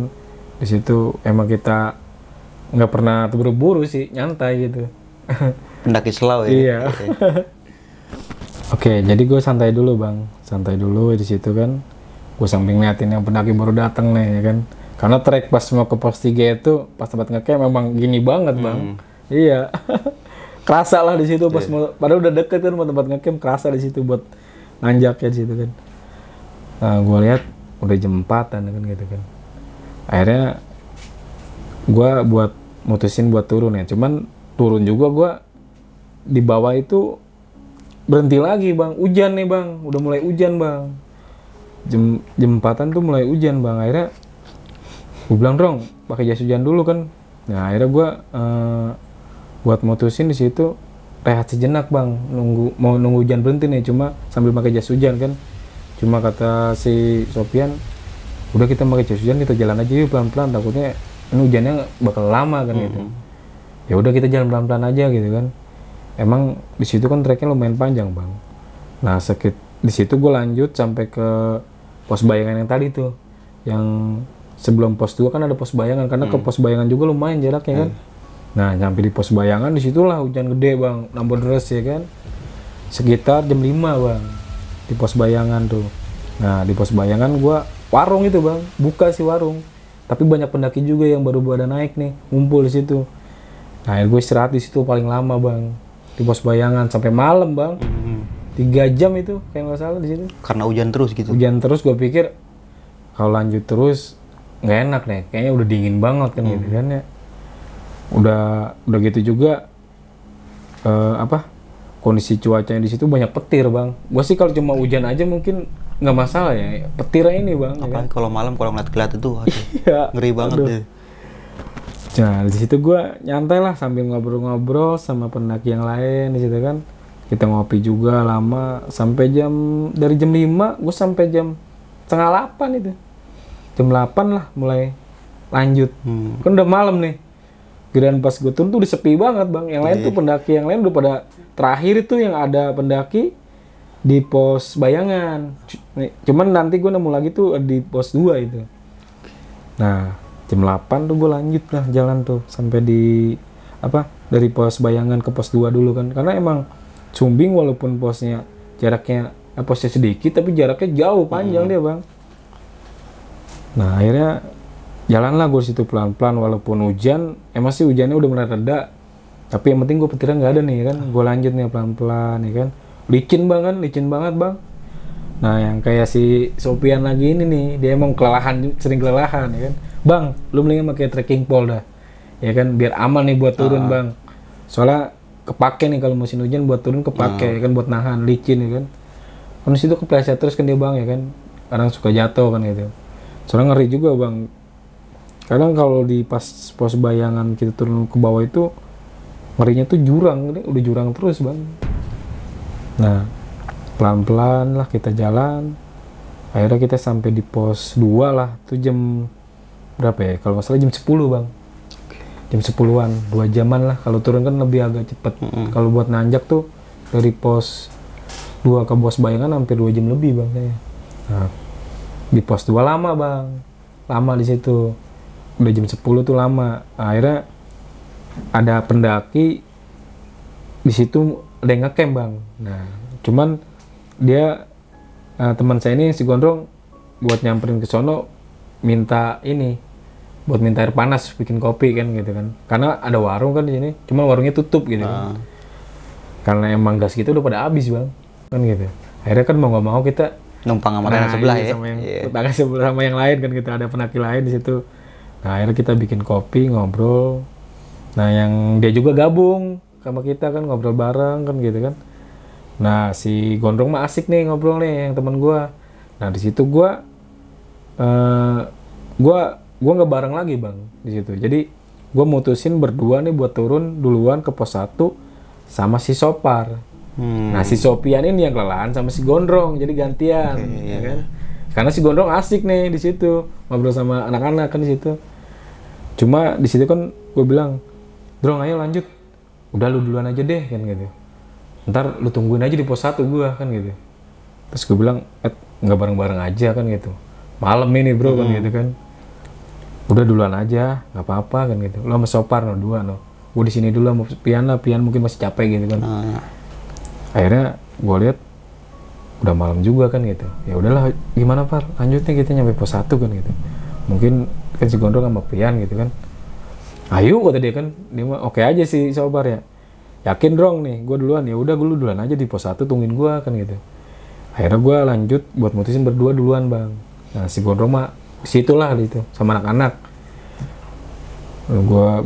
S1: Di situ emang kita nggak pernah buru-buru sih, nyantai gitu.
S2: Pendaki slow ya.
S1: Iya. Oke, jadi gue santai dulu bang, santai dulu di situ kan. Gue samping liatin yang pendaki baru datang nih ya kan. Karena trek pas mau ke pos 3 itu pas tempat ngecamp memang gini banget bang. Iya. Kerasa lah di situ pas mau, padahal udah deket kan sama tempat ngecamp, kerasa di situ buat nanjak ya di situ kan. Nah, gue lihat udah jam 4-an kan gitu kan. Akhirnya gue buat mutusin buat turun ya. Cuman turun juga gue di bawah itu berhenti lagi bang, hujan nih bang, udah mulai hujan bang. Jam 4-an tuh mulai hujan bang. Akhirnya Gue bilang dong pakai jas hujan dulu kan. Nah akhirnya gue buat mutusin di situ rehat sejenak bang, nunggu hujan berhenti nih, cuma sambil pakai jas hujan kan. Cuma kata si Sopian, udah kita pakai jas hujan, kita jalan aja yuk pelan-pelan, takutnya ini hujannya bakal lama kan gitu. Ya udah kita jalan pelan-pelan aja gitu kan. Emang di situ kan treknya lumayan panjang bang. Nah di situ gue lanjut sampai ke pos bayangan yang tadi tuh, yang sebelum pos 2 kan ada pos bayangan, karena ke pos bayangan juga lumayan jaraknya kan. Nah nyampe di pos bayangan, disitulah hujan gede bang, nambah deras ya kan, sekitar jam 5 bang di pos bayangan tuh. Nah di pos bayangan gua warung itu bang, buka sih warung, tapi banyak pendaki juga yang baru pada naik nih, ngumpul di situ. Nah gue istirahat di situ paling lama bang, di pos bayangan sampai malam bang. 3 jam itu kayak nggak salah di situ.
S2: Karena hujan terus gitu.
S1: Hujan terus, gue pikir kalau lanjut terus nggak enak nih, kayaknya udah dingin banget kan gitu kan ya. Udah gitu juga kondisi cuacanya di situ banyak petir bang. Gue sih kalau cuma hujan aja mungkin nggak masalah ya, petirnya ini bang.
S2: Apalagi kalau malam kalau ngeliat kelihatan itu
S1: Iya,
S2: ngeri banget deh.
S1: Nah di situ gue nyantai lah sambil ngobrol-ngobrol sama pendaki yang lain di situ kan. Kita ngopi juga lama sampai dari jam 5 gue sampai jam setengah 8 itu. Jam 8 lah mulai lanjut. Kan udah malam nih. Giliran pas gue turun tuh udah sepi banget bang. Yang lain tuh pendaki yang lain udah pada terakhir itu yang ada pendaki di pos bayangan. Cuman nanti gue nemu lagi tuh di pos 2 itu. Nah jam 8 tuh gue lanjut lah jalan tuh sampai dari pos bayangan ke pos 2 dulu kan. Karena emang Sumbing walaupun posnya sedikit tapi jaraknya jauh panjang dia bang. Nah akhirnya jalanlah gue situ pelan-pelan walaupun hujan. Emang sih hujannya udah mulai reda, tapi yang penting gue petirnya nggak ada nih kan. Gue lanjut nih pelan-pelan ya kan. Licin banget bang. Nah yang kayak si Sopian lagi ini nih, dia emang sering kelelahan ya kan. Bang, lu mendingan pakai trekking pole dah, ya kan, biar aman nih buat turun bang. Soalnya kepake nih kalau musim hujan buat turun kepake ya kan, buat nahan licin ya kan. Kan situ kepleset terus kan dia bang ya kan. Kadang suka jatuh kan gitu. Soalnya ngeri juga bang. Kadang kalau di pas pos bayangan kita turun ke bawah itu ngerinya tuh jurang, udah jurang terus bang. Nah pelan-pelan lah kita jalan. Akhirnya kita sampai di pos 2 lah. Itu jam berapa ya? Kalau nggak salah jam 10 bang. Jam 10-an, 2 jaman lah. Kalau turun kan lebih agak cepet. Kalau buat nanjak tuh dari pos 2 ke pos bayangan hampir 2 jam lebih bang saya. Nah, di pos 2 lama bang. Lama di situ. Udah jam 10 tuh lama. Akhirnya ada pendaki di situ ada yang ngecamp bang. Nah, cuman dia teman saya ini si Gondrong buat nyamperin ke sono minta air panas bikin kopi kan gitu kan. Karena ada warung kan di sini, cuma warungnya tutup gitu kan. Karena emang gas kita udah pada habis bang, kan gitu. Akhirnya kan mau nggak mau kita
S2: numpang sama tenan sebelah ya.
S1: Sama yang tetangga sebelah sama yang lain kan, kita ada pendaki lain di situ. Nah akhirnya kita bikin kopi, ngobrol. Nah yang dia juga gabung sama kita kan, ngobrol bareng kan gitu kan. Nah si Gondrong mah asik nih ngobrol nih yang teman gua. Nah di situ gua nggak bareng lagi bang di situ. Jadi gue mutusin berdua nih buat turun duluan ke pos 1 sama si Sopar. Nah si Sopian ini yang kelelahan sama si Gondrong, jadi gantian, ya kan? Karena si Gondrong asik nih di situ ngobrol sama anak-anak kan di situ. Cuma di situ kan gue bilang, Drong ayo lanjut, udah lu duluan aja deh kan gitu. Ntar lu tungguin aja di pos 1 gue kan gitu. Terus gue bilang, nggak bareng-bareng aja kan gitu. Malam ini bro kan gitu kan. Udah duluan aja, nggak apa-apa kan gitu. Lo sama Sopar no, 2 no. Gue di sini dulu sama Pian mungkin masih capek gitu kan. Akhirnya gue lihat udah malam juga kan gitu. Ya udahlah, gimana Par? Lanjutnya kita nyampe pos 1 kan gitu. Mungkin kan si Gondrong sama Pian gitu kan. Ayo kata dia kan, dia mah oke aja sih Sopar ya. Yakin Drong nih, gue duluan. Ya udah gue duluan aja di pos 1 tungguin gue kan gitu. Akhirnya gue lanjut buat mutusin berdua duluan bang. Nah si Gondrong mah situlah gitu sama anak-anak.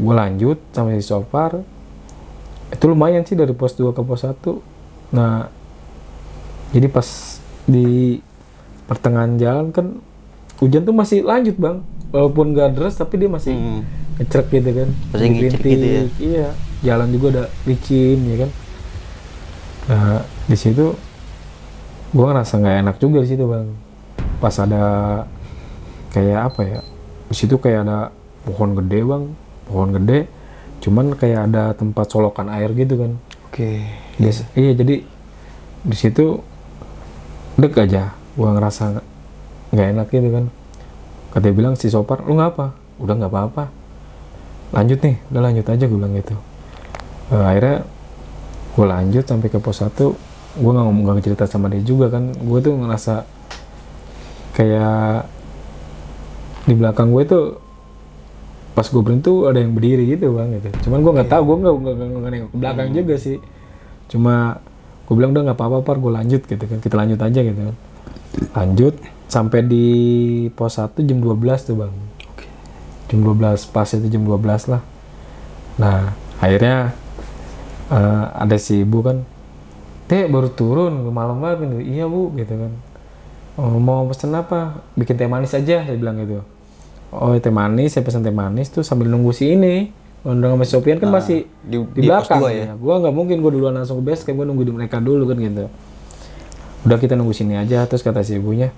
S1: Gue lanjut sama si Sopar. Itu lumayan sih dari pos 2 ke pos 1. Nah jadi pas di pertengahan jalan kan hujan tuh masih lanjut bang. walaupun gak deres tapi dia masih ngecrek gitu kan.
S2: Masih ngecrek gitu ya.
S1: Iya, jalan juga ada licin ya kan. Nah di situ gue ngerasa nggak enak juga di situ bang. Pas ada kayak apa ya, di situ kayak ada pohon gede bang, pohon gede, cuman kayak ada tempat solokan air gitu kan.
S2: Oke.
S1: Iya jadi di situ dek aja, gue ngerasa nggak enak gitu kan. Katanya bilang si Sopar, lu ngapa? Udah nggak apa-apa, lanjut nih, udah lanjut aja, gue bilang gitu. Akhirnya gue lanjut sampai ke pos 1. Gue nggak cerita sama dia juga kan. Gue tuh ngerasa kayak di belakang gue tuh pas gue berhenti tuh ada yang berdiri gitu bang gitu. Cuman gue nggak tahu, gue nggak nengok ke belakang juga sih. Cuma gue bilang udah nggak apa-apa Par, gue lanjut gitu kan, kita lanjut aja gitu kan. Lanjut sampai di pos 1 jam 12 tuh bang. Jam 12 pas itu jam 12 lah. Nah akhirnya ada si ibu kan, Teh baru turun, malam banget gitu. Iya bu gitu kan. Oh, mau pesen apa? Bikin teh manis aja, saya bilang gitu. Oh teh manis, saya pesan teh manis tuh sambil nunggu si ini. Nunggu sama Sopian kan masih di belakang ya. Gua nggak mungkin gue duluan langsung ke base camp, gue nunggu di mereka dulu kan gitu. Udah kita nunggu sini aja, terus kata si ibunya,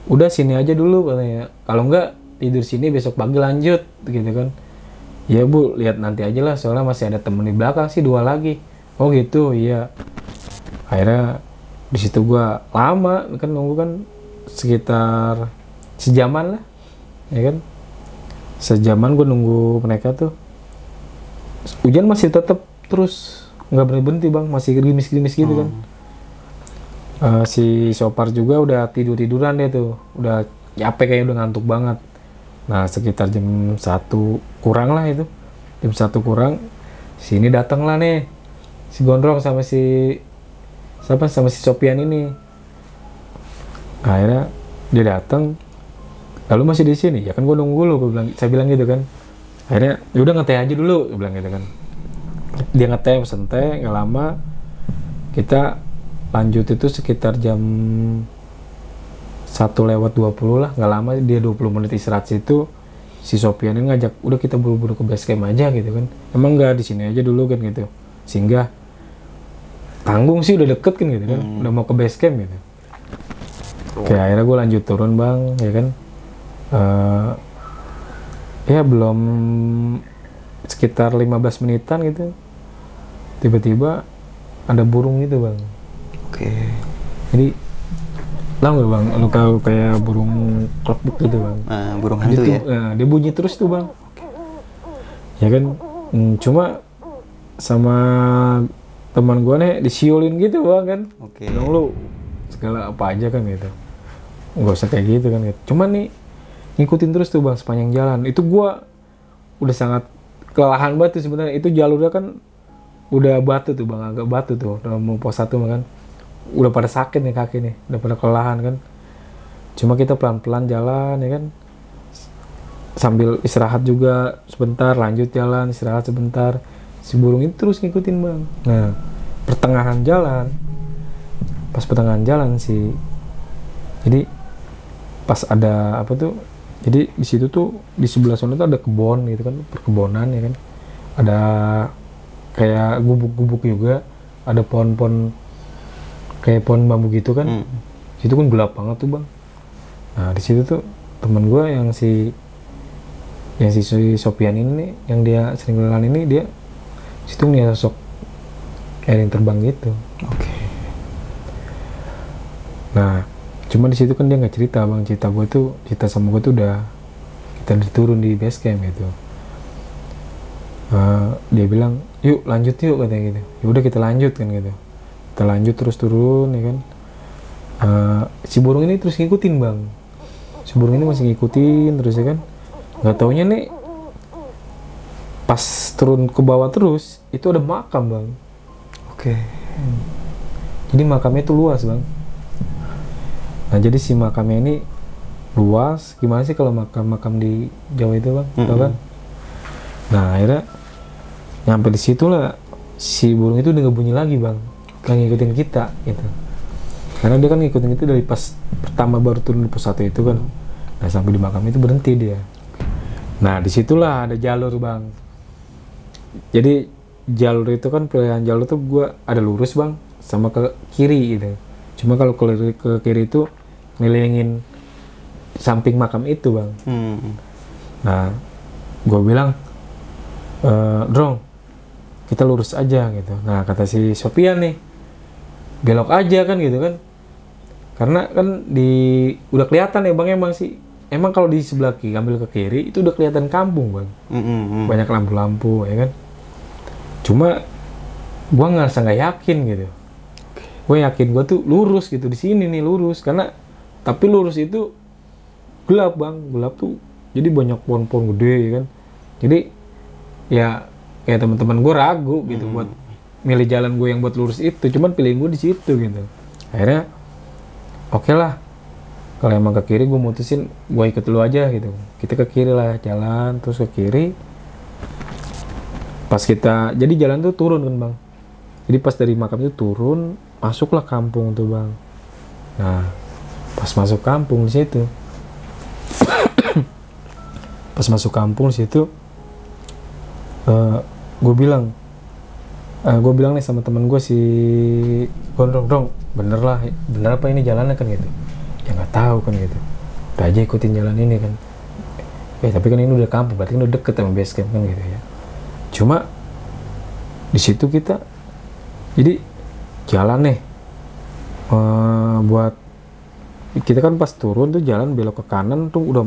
S1: udah sini aja dulu katanya. Kalau enggak tidur sini besok pagi lanjut gitu kan. Iya bu, lihat nanti aja lah, soalnya masih ada temen di belakang sih 2 lagi. Oh gitu, iya. Akhirnya di situ gua lama kan nunggu kan sekitar sejaman lah, ya kan. Sejaman gua nunggu mereka tuh. Hujan masih tetap terus nggak berhenti bang, masih gerimis-gerimis gitu kan. Si Sopar juga udah tiduran dia tuh, udah capek kayaknya, udah ngantuk banget. Nah sekitar jam 1 kurang lah itu, jam 1 kurang sini datang lah nih si Gondrong sama si Sopian ini. Akhirnya dia datang, lalu masih di sini ya kan, gue nunggu lu, saya bilang gitu kan. Akhirnya ya udah ngeteh aja dulu, gue bilang gitu kan. Dia ngeteh, pesen teh, nggak lama kita lanjut itu sekitar jam 1:20 lah, nggak lama dia 20 menit istirahat situ. Si Sopian ini ngajak, udah kita buru-buru ke base camp aja gitu kan. Emang nggak di sini aja dulu kan gitu. Sehingga tanggung sih udah deket kan gitu kan, udah mau ke base camp gitu. Oke, akhirnya gue lanjut turun bang, ya kan. Ya belum sekitar 15 menitan gitu, tiba-tiba ada burung gitu bang.
S2: Oke.
S1: Jadi tahu nggak bang, lu tahu kayak burung klekbuk gitu bang.
S2: Burung hantu ya.
S1: Dia bunyi terus tuh bang. Ya kan, cuma sama teman gue nih disiulin gitu bang kan.
S2: Oke.
S1: Bilang lu segala apa aja kan gitu, nggak usah kayak gitu kan gitu. Cuman nih ngikutin terus tuh bang sepanjang jalan. Itu gue udah sangat kelelahan banget tuh sebenarnya. Itu jalurnya kan udah batu tuh bang, agak batu tuh. Udah mau pos 1 kan, udah pada sakit nih kaki nih, udah pada kelelahan kan. Cuma kita pelan-pelan jalan ya kan, sambil istirahat juga sebentar, lanjut jalan, istirahat sebentar. Si burung itu terus ngikutin bang. Nah pertengahan jalan, pas pertengahan jalan sih, jadi pas ada apa tuh, jadi di situ tuh di sebelah sana tuh ada kebun gitu kan, perkebunan ya kan, ada kayak gubuk-gubuk juga, ada pohon-pohon kayak pohon bambu gitu kan. Situ kan gelap banget tuh bang. Nah di situ tuh teman gue yang si Sopian ini nih, yang dia sering jalan ini, dia situ nih sosok kayak yang terbang gitu.
S2: Oke.
S1: Nah cuma di situ kan dia nggak cerita bang, cerita sama gue tuh udah kita diturun di base camp gitu. Dia bilang yuk lanjut yuk katanya gitu. Ya udah kita lanjut kan gitu. Kita lanjut terus turun ya kan. Si burung ini terus ngikutin bang. Si burung ini masih ngikutin terus ya kan. Nggak taunya nih pas turun ke bawah terus itu ada makam bang.
S2: Oke.
S1: Jadi makamnya itu luas bang. Nah jadi si makamnya ini luas. Gimana sih kalau makam di Jawa itu bang? Tahu kan? Nah akhirnya nyampe di situ lah si burung itu udah nggak bunyi lagi bang, nggak ngikutin kita gitu. Karena dia kan ngikutin itu dari pas pertama baru turun di pos 1 itu kan. Nah sampai di makam itu berhenti dia. Nah disitulah ada jalur bang. Jadi jalur itu kan pilihan jalur tuh gue ada lurus bang, sama ke kiri gitu. Cuma kalau ke kiri itu ngelilingin samping makam itu bang. Nah gue bilang, Drong, kita lurus aja gitu. Nah kata si Sofian nih, belok aja kan gitu kan. Karena kan udah kelihatan ya bang, emang kalau di sebelah kiri ambil ke kiri itu udah kelihatan kampung bang. Banyak lampu-lampu ya kan. Cuma gua nggak yakin gitu. Gue yakin gua tuh lurus gitu, di sini nih lurus, karena tapi lurus itu gelap bang, gelap tuh. Jadi banyak pohon-pohon gede ya kan. Jadi ya kayak teman-teman gue ragu gitu buat milih jalan gue yang buat lurus itu. Cuman pilihin gue di situ gitu. Akhirnya oke lah, kalau emang ke kiri gue mutusin gue ikut lu aja gitu. Kita ke kiri lah, jalan terus ke kiri. Pas kita jadi jalan tuh turun kan bang. Jadi pas dari makam itu turun, masuklah kampung tuh bang. Nah pas masuk kampung di situ, pas masuk kampung di situ, gue bilang nih sama temen gue si Gondrong, Dong, bener apa ini jalannya kan gitu. Ya nggak tahu kan gitu. Udah aja ikutin jalan ini kan. Tapi kan ini udah kampung, berarti kan udah deket sama base camp kan gitu ya. Cuma di situ kita jadi jalan nih, buat kita kan pas turun tuh jalan belok ke kanan tuh udah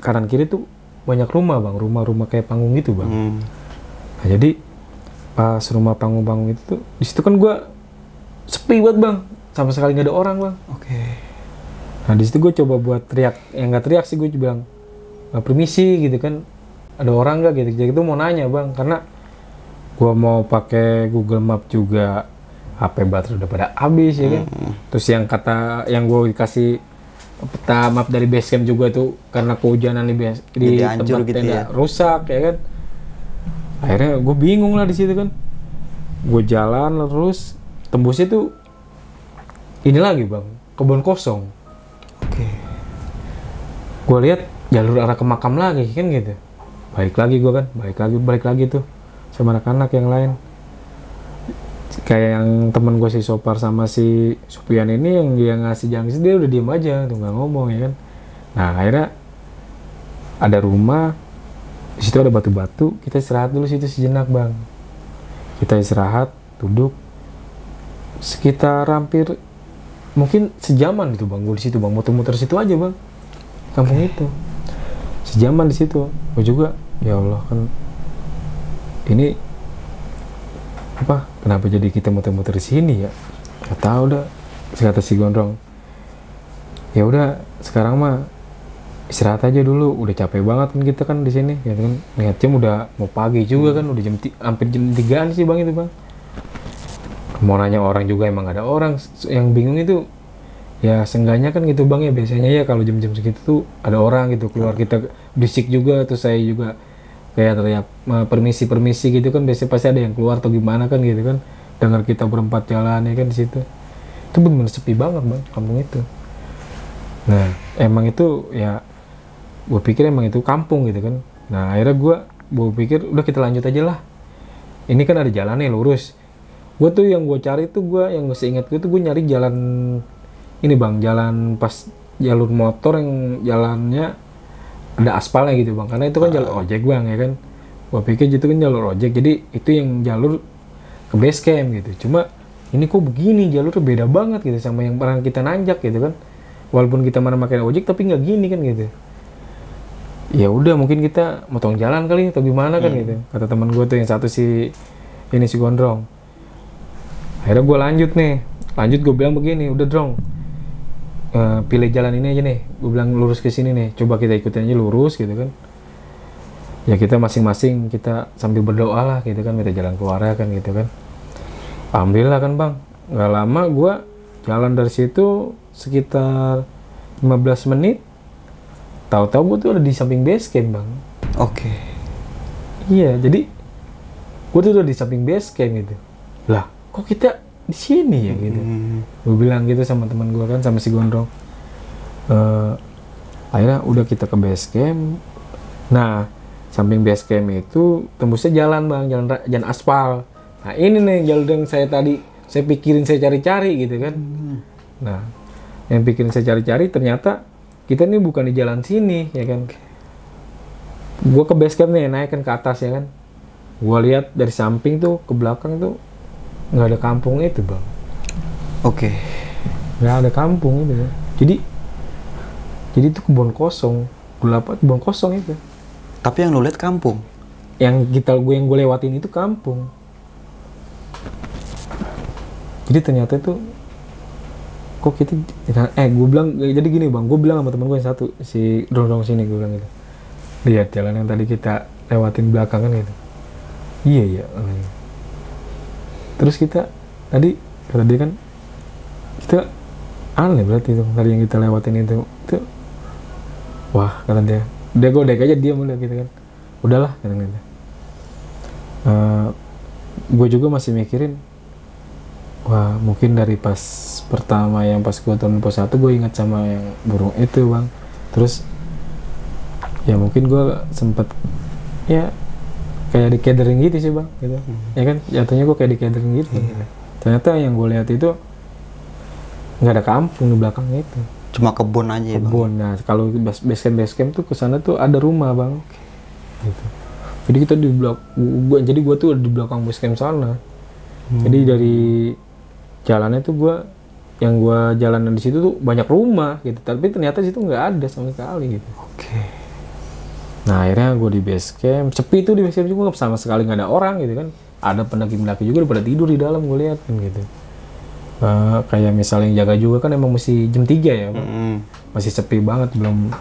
S1: kanan kiri tuh banyak rumah bang, rumah kayak panggung gitu bang. Nah jadi pas rumah panggung itu tuh di situ kan gue sepi banget bang, sama sekali nggak ada orang bang. Nah di situ gue coba buat teriak, yang nggak teriak sih, gue bilang permisi gitu kan, ada orang nggak gitu. Jadi itu mau nanya bang, karena gue mau pakai Google Map juga, HP baterai udah pada habis ya kan. Terus yang gue dikasih peta map dari base camp juga tuh karena kehujanan di tempat gitu tenda ya, rusak ya kan. Akhirnya gue bingung lah di situ kan. Gue jalan terus tembusnya tuh ini lagi bang, kebun kosong. Gue lihat jalur arah ke makam lagi kan gitu. Balik lagi tuh sama anak-anak yang lain. Kayak yang temen gue si Sopar sama si Sopian ini, yang dia ngasih jalan, dia udah diem aja tuh nggak ngomong ya kan. Nah akhirnya ada rumah di situ, ada batu-batu, kita istirahat dulu situ sejenak bang. Kita istirahat, duduk sekitar hampir mungkin sejaman gitu bang. Gue di situ bang, muter-muter situ aja bang, kampung itu sejaman di situ. Gue juga ya Allah kan ini apa, kenapa jadi kita muter-muter di sini ya? Gak tahu dah. Kata si Gondrong, ya udah sekarang mah istirahat aja dulu, udah capek banget kan kita kan di sini ya kan. Lihat jam udah mau pagi juga kan, udah hampir jam 3-an sih bang itu bang. Mau nanya orang juga emang gak ada orang. Yang bingung itu ya seenggaknya kan gitu bang ya, biasanya ya kalau jam-jam segitu tuh ada orang gitu keluar, kita berisik juga. Terus saya juga kayak teriak permisi gitu kan, biasanya pasti ada yang keluar atau gimana kan gitu kan, dengar kita berempat jalan ya kan di situ. Itu bener-bener sepi banget bang kampung itu. Nah emang itu ya, gue pikir emang itu kampung gitu kan. Nah akhirnya gue pikir udah kita lanjut aja lah, ini kan ada jalannya lurus. Gue tuh yang gue cari tuh, yang gue seingat gue tuh gue nyari jalan ini bang, jalan pas jalur motor yang jalannya ada aspalnya gitu bang, karena itu kan jalur ojek bang ya kan. Gua pikir gitu kan jalur ojek, jadi itu yang jalur ke base camp gitu. Cuma ini kok begini, jalurnya beda banget gitu sama yang pernah kita nanjak gitu kan. Walaupun kita mana pakai ojek tapi nggak gini kan gitu. Ya udah mungkin kita motong jalan kali atau gimana kan gitu, kata teman gue tuh yang satu si Gondrong. Akhirnya gue lanjut gue bilang begini, udah Drong, pilih jalan ini aja nih, gue bilang lurus ke sini nih, coba kita ikutin aja lurus gitu kan. Ya kita masing-masing kita sambil berdoa lah gitu kan, minta jalan keluarnya kan gitu kan. Alhamdulillah kan bang, nggak lama gue jalan dari situ sekitar 15 menit, tahu-tahu gue tuh ada di samping base camp bang. Iya, jadi gue tuh udah di samping base camp gitu. Lah kok kita di sini ya gitu. Gue bilang gitu sama teman gue kan, sama si Gondrong. Akhirnya udah kita ke base camp. Nah samping base camp itu tembusnya jalan bang, jalan aspal. Nah ini nih jalur yang saya pikirin, saya cari-cari gitu kan. Nah yang pikirin saya cari-cari ternyata kita nih bukan di jalan sini ya kan. Gue ke base camp nih, naik kan ke atas ya kan. Gue lihat dari samping tuh ke belakang tuh nggak ada kampung itu bang.
S2: Oke.
S1: Nggak ada kampung itu. Jadi itu kebun kosong, gelap, kebun kosong itu.
S2: Tapi yang lu lihat kampung.
S1: Yang gue lewatin itu kampung. Jadi ternyata itu kok kita gue bilang jadi gini bang, gue bilang sama temen gue yang satu si dorong sini, gue bilang gitu, lihat jalan yang tadi kita lewatin belakangan gitu. Iya terus kita tadi kata dia kan kita aneh berarti itu tadi yang kita lewatin itu wah kata dia godek aja dia mulai gitu kan, udahlah kata dia. Gue juga masih mikirin, wah mungkin dari pas pertama yang pas gue turun pos 1 gue ingat sama yang burung itu bang, terus ya mungkin gue sempet ya kayak di catering gitu sih bang gitu. Ya kan jatuhnya gue kayak di catering gitu. Ternyata yang gue lihat itu nggak ada kampung di belakangnya itu,
S2: cuma kebun aja ya bang.
S1: Kebun. Nah kalau base camp tuh kesana tuh ada rumah bang gitu. Jadi kita di belakang, jadi gue tuh di belakang base camp sana. Jadi dari jalannya tuh yang gue jalanan di situ tuh banyak rumah gitu, tapi ternyata di situ nggak ada sama sekali gitu.
S2: Oke.
S1: Nah akhirnya gue di base camp, sepi tuh di base camp juga sama sekali nggak ada orang gitu kan. Ada pendaki-pendaki juga pada tidur di dalam, gue lihat kan gitu. Kayak misalnya yang jaga juga kan emang masih jam 3 ya Pak. Masih sepi banget, belum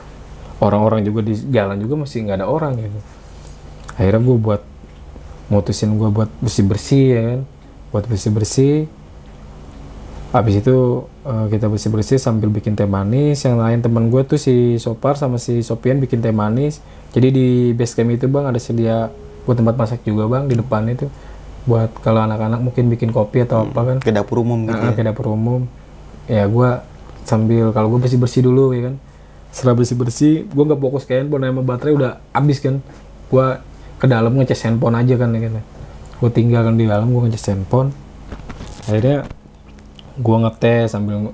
S1: orang-orang juga di jalan juga masih nggak ada orang gitu. Akhirnya gue mutusin gue buat bersih-bersih ya kan, buat bersih-bersih. Habis itu kita bersih-bersih sambil bikin teh manis. Yang lain teman gue tuh si Sopar sama si Sopian bikin teh manis. Jadi di base camp itu bang ada sedia buat tempat masak juga bang di depan itu, buat kalau anak-anak mungkin bikin kopi atau apa kan.
S2: Ke dapur umum gitu ya?
S1: Ke dapur umum. Ya gue sambil kalau gue bersih-bersih dulu ya kan. Setelah bersih-bersih gue nggak fokus ke handphone, emang baterai udah habis kan. Gue ke dalam ngecas handphone aja kan ya kan. Gue tinggalkan di dalam, gue ngecas handphone. Akhirnya gue ngetes sambil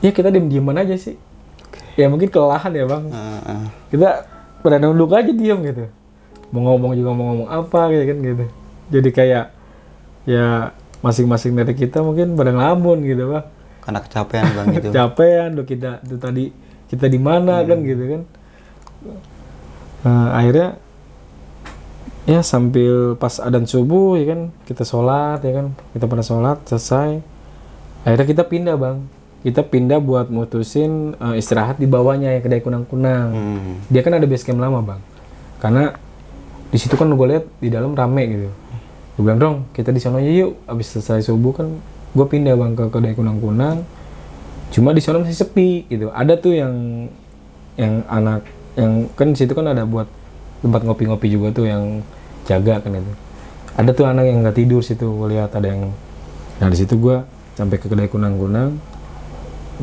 S1: ya kita diem-dieman aja sih. Ya mungkin kelelahan ya bang. Kita pada nunduk aja diam gitu. Mau ngomong juga mau ngomong apa gitu kan gitu. Jadi kayak ya masing-masing dari kita mungkin pada ngelamun gitu bang.
S2: Karena kecapean bang gitu.
S1: Kecapean loh kita itu tadi kita di mana kan gitu kan. Akhirnya ya sambil pas adzan subuh ya kan kita sholat ya kan, kita pada sholat selesai. Akhirnya kita pindah bang, kita pindah buat mutusin istirahat di bawahnya ya, kedai kunang-kunang. Dia kan ada base camp lama bang, karena di situ kan gue lihat di dalam rame gitu. Gue bilang dong kita di sana yuk, abis selesai subuh kan gue pindah bang ke kedai kunang-kunang. Cuma di sana masih sepi gitu. Ada tuh yang anak yang kan di situ kan ada buat tempat ngopi-ngopi juga tuh yang jaga kan itu. Ada tuh anak yang nggak tidur situ, gue lihat ada yang. Nah di situ gue sampai ke kedai kunang-kunang,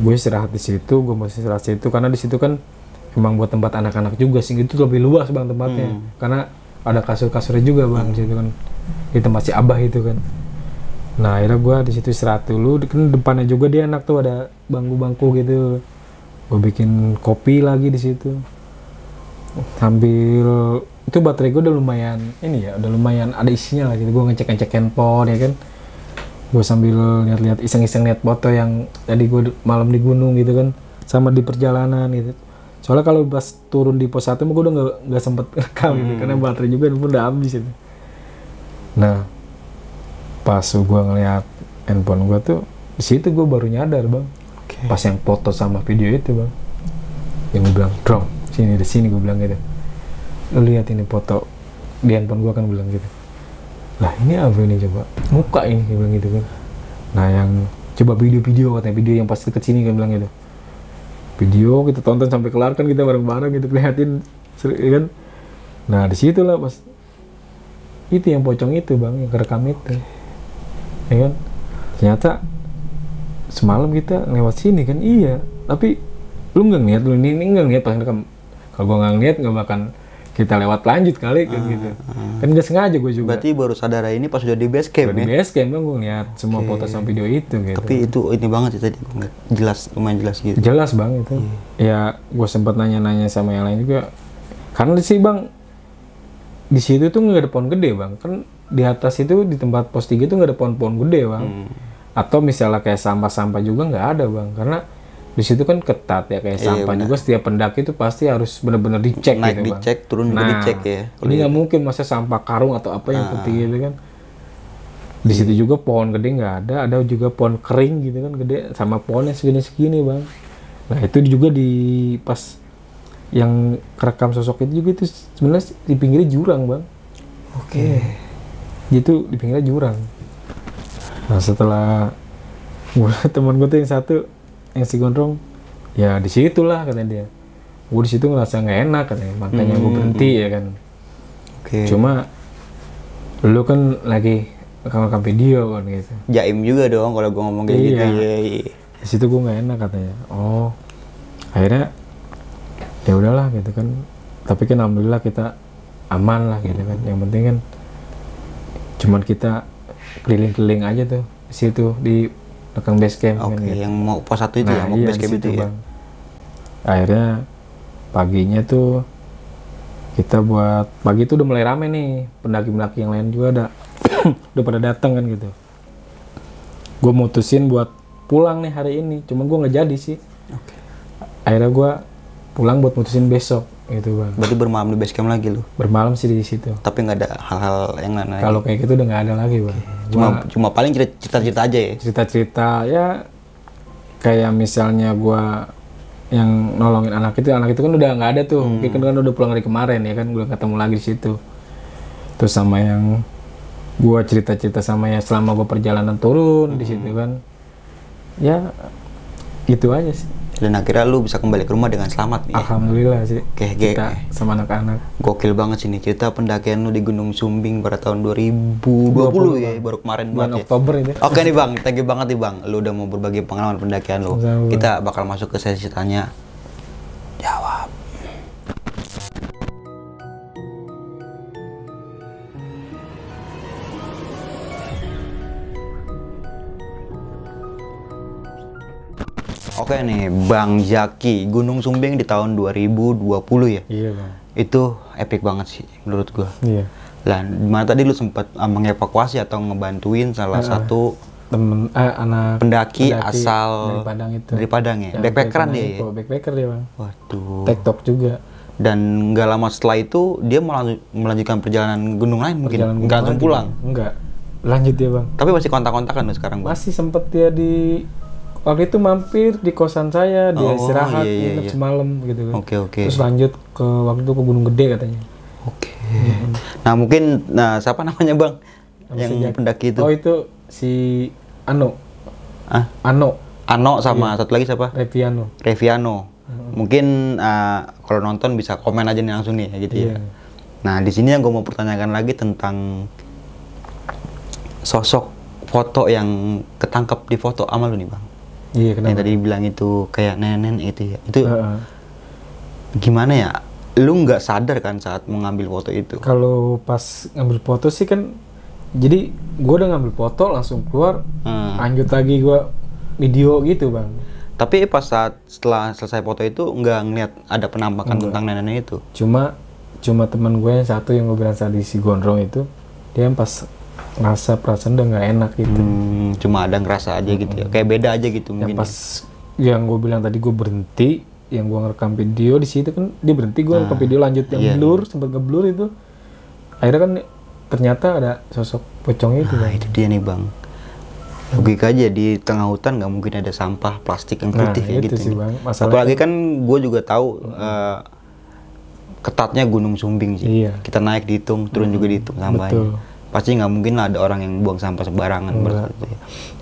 S1: gue istirahat di situ, gue masih istirahat di situ karena di situ kan emang buat tempat anak-anak juga sih, itu lebih luas bang tempatnya, karena ada kasur-kasurnya juga bang di situ kan, di tempat si Abah itu kan. Nah akhirnya gue di situ istirahat dulu, kan depannya juga dia enak tuh ada bangku-bangku gitu, gue bikin kopi lagi di situ, sambil itu baterai gue udah lumayan ini ya, udah lumayan ada isinya lah gitu, gue ngecek handphone ya kan. Gue sambil lihat-lihat iseng-iseng lihat foto yang tadi gue malam di gunung gitu kan, sama di perjalanan gitu. Soalnya kalau pas turun di pos 1 gue udah nggak sempet rekam gitu, karena baterai juga udah habis itu. Nah pas gue ngeliat handphone gue tuh di situ gue baru nyadar bang, pas yang foto sama video itu bang, yang gue bilang Drong sini di sini, gue bilang gitu, lu lihat ini foto di handphone gue kan, bilang gitu. Lah ini apa ini coba? Muka ini, dia bilang gitu kan. Nah yang coba video-video, katanya video yang pas deket sini kan, bilang gitu. Video kita tonton sampai kelar kan, kita bareng-bareng gitu liatin kan. Nah disitulah pas itu yang pocong itu bang, yang kerekam itu, ya kan. Ternyata semalam kita lewat sini kan, iya. Tapi lu nggak ngeliat, lu ini nggak ngeliat pas rekam. Kalau gua nggak ngeliat nggak bakal kita lewat lanjut kali kan gitu. Kan nggak sengaja gue juga.
S2: Berarti baru sadar ini pas udah di base camp
S1: Di
S2: ya?
S1: base camp bang gue ngeliat semua foto sama video itu gitu.
S2: Tapi itu ini banget sih tadi, jelas, lumayan jelas gitu.
S1: Jelas bang itu. Ya gue sempat nanya-nanya sama yang lain juga. Karena sih bang di situ tuh nggak ada pohon gede bang. Kan di atas itu di tempat pos 3 itu nggak ada pohon-pohon gede bang. Atau misalnya kayak sampah-sampah juga nggak ada bang. Karena di situ kan ketat ya kayak sampah juga, setiap pendaki itu pasti harus benar-benar dicek
S2: Naik
S1: gitu bang.
S2: dicek, turun juga dicek ya.
S1: Ini nggak mungkin masa sampah karung atau apa yang putih gitu kan. Di situ juga pohon gede nggak ada juga pohon kering gitu kan gede sama pohonnya segini-segini bang. Nah itu juga di pas yang kerekam sosok itu juga itu sebenarnya di pinggirnya jurang bang.
S2: Oke.
S1: Itu di pinggirnya jurang. Nah setelah teman gue tuh yang satu yang si gondrong, ya disitulah katanya dia. Gue di situ ngerasa nggak enak katanya, makanya gue berhenti ya kan. Cuma lu kan lagi rekam video kan gitu.
S2: Jaim juga dong kalau gue ngomong kayak gitu. Iya.
S1: Di situ gue nggak enak katanya. Oh, akhirnya ya udahlah gitu kan. Tapi kan alhamdulillah kita aman lah gitu kan. Yang penting kan cuman kita keliling-keliling aja tuh di situ di belakang base camp.
S2: Oke,
S1: kan, gitu.
S2: yang mau pos 1 itu ya, mau base camp itu ya.
S1: Bang. Akhirnya paginya tuh kita buat pagi itu udah mulai rame nih, pendaki-pendaki yang lain juga ada udah pada datang kan gitu. Gue mutusin buat pulang nih hari ini, cuman gue nggak jadi sih. Akhirnya gue pulang buat mutusin besok gitu bang.
S2: Berarti bermalam di base camp lagi lu?
S1: Bermalam sih di situ.
S2: Tapi nggak ada hal-hal yang lain lagi?
S1: Kalau kayak gitu udah nggak ada lagi bang.
S2: Cuma paling cerita-cerita aja ya?
S1: Cerita-cerita ya kayak misalnya gua yang nolongin anak itu kan udah nggak ada tuh. Mungkin kan udah pulang dari kemarin ya kan, udah ketemu lagi di situ. Terus sama yang gua cerita-cerita sama ya selama gua perjalanan turun di situ kan. Ya gitu aja sih.
S2: Dan akhirnya lu bisa kembali ke rumah dengan selamat nih ya?
S1: Alhamdulillah sih.
S2: Oke,
S1: kita sama anak-anak.
S2: Gokil banget sih nih cerita pendakian lu di Gunung Sumbing pada tahun 2020 ya, baru kemarin
S1: bulan
S2: banget
S1: Oktober
S2: ya.
S1: itu.
S2: Oke nih bang, thank you banget nih bang, lu udah mau berbagi pengalaman pendakian lu.
S1: Sama-sama.
S2: Kita bakal masuk ke sesi tanya jawab. Oke nih, Bang Zaki, Gunung Sumbing di tahun 2020 ya?
S1: Iya bang.
S2: Itu epic banget sih menurut gua.
S1: Iya.
S2: Lah, dimana tadi lu sempat mengevakuasi atau ngebantuin salah satu
S1: anak
S2: pendaki asal
S1: dari Padang itu.
S2: Dari Padang ya?
S1: Yang
S2: Backpackeran
S1: dari
S2: dia
S1: Padang
S2: ya?
S1: itu, backpacker dia bang.
S2: Waduh.
S1: TikTok juga.
S2: Dan nggak lama setelah itu dia melanjutkan perjalanan gunung lain mungkin?
S1: Perjalanan
S2: Nggak langsung
S1: lagi,
S2: pulang?
S1: Bang. Enggak. Lanjut dia bang.
S2: Tapi masih kontak-kontakan tuh sekarang bang?
S1: Masih sempet dia di waktu itu mampir di kosan saya, dia istirahat, nginep semalam gitu kan.
S2: Oke.
S1: Terus lanjut ke waktu itu ke Gunung Gede katanya.
S2: Oke. Nah mungkin, siapa namanya bang? Yang pendaki itu?
S1: Oh itu si Ano.
S2: Ah?
S1: Ano
S2: sama satu lagi siapa? Reviano. Mungkin kalau nonton bisa komen aja nih langsung nih ya gitu ya. Nah di sini yang gue mau pertanyakan lagi tentang sosok foto yang ketangkep di foto sama lu nih bang.
S1: Iya kenapa?
S2: Yang tadi bilang itu kayak nenek itu ya. Itu gimana ya? Lu nggak sadar kan saat mengambil foto itu?
S1: Kalau pas ngambil foto sih kan, jadi gue udah ngambil foto langsung keluar, lanjut lagi gue video gitu bang.
S2: Tapi pas setelah selesai foto itu nggak ngeliat ada penampakan tentang nenek itu?
S1: Cuma teman gue yang satu yang gue bilang tadi si Gondrong itu, dia yang pas ngerasa perasaan udah nggak enak gitu.
S2: Cuma ada ngerasa aja gitu ya, kayak beda aja gitu mungkin.
S1: Yang pas yang gue bilang tadi gue berhenti, yang gue ngerekam video di situ kan dia berhenti, gue ngerekam video lanjut yang blur, sempat ngeblur itu. Akhirnya kan ternyata ada sosok pocong itu.
S2: Nah, itu dia nih bang. Logika aja di tengah hutan nggak mungkin ada sampah plastik yang putih kayak gitu.
S1: Sih, Bang.
S2: Apalagi kan gue juga tahu ketatnya Gunung Sumbing sih.
S1: Iya.
S2: Kita naik dihitung, turun juga dihitung sampahnya. Pasti nggak mungkin lah ada orang yang buang sampah sembarangan.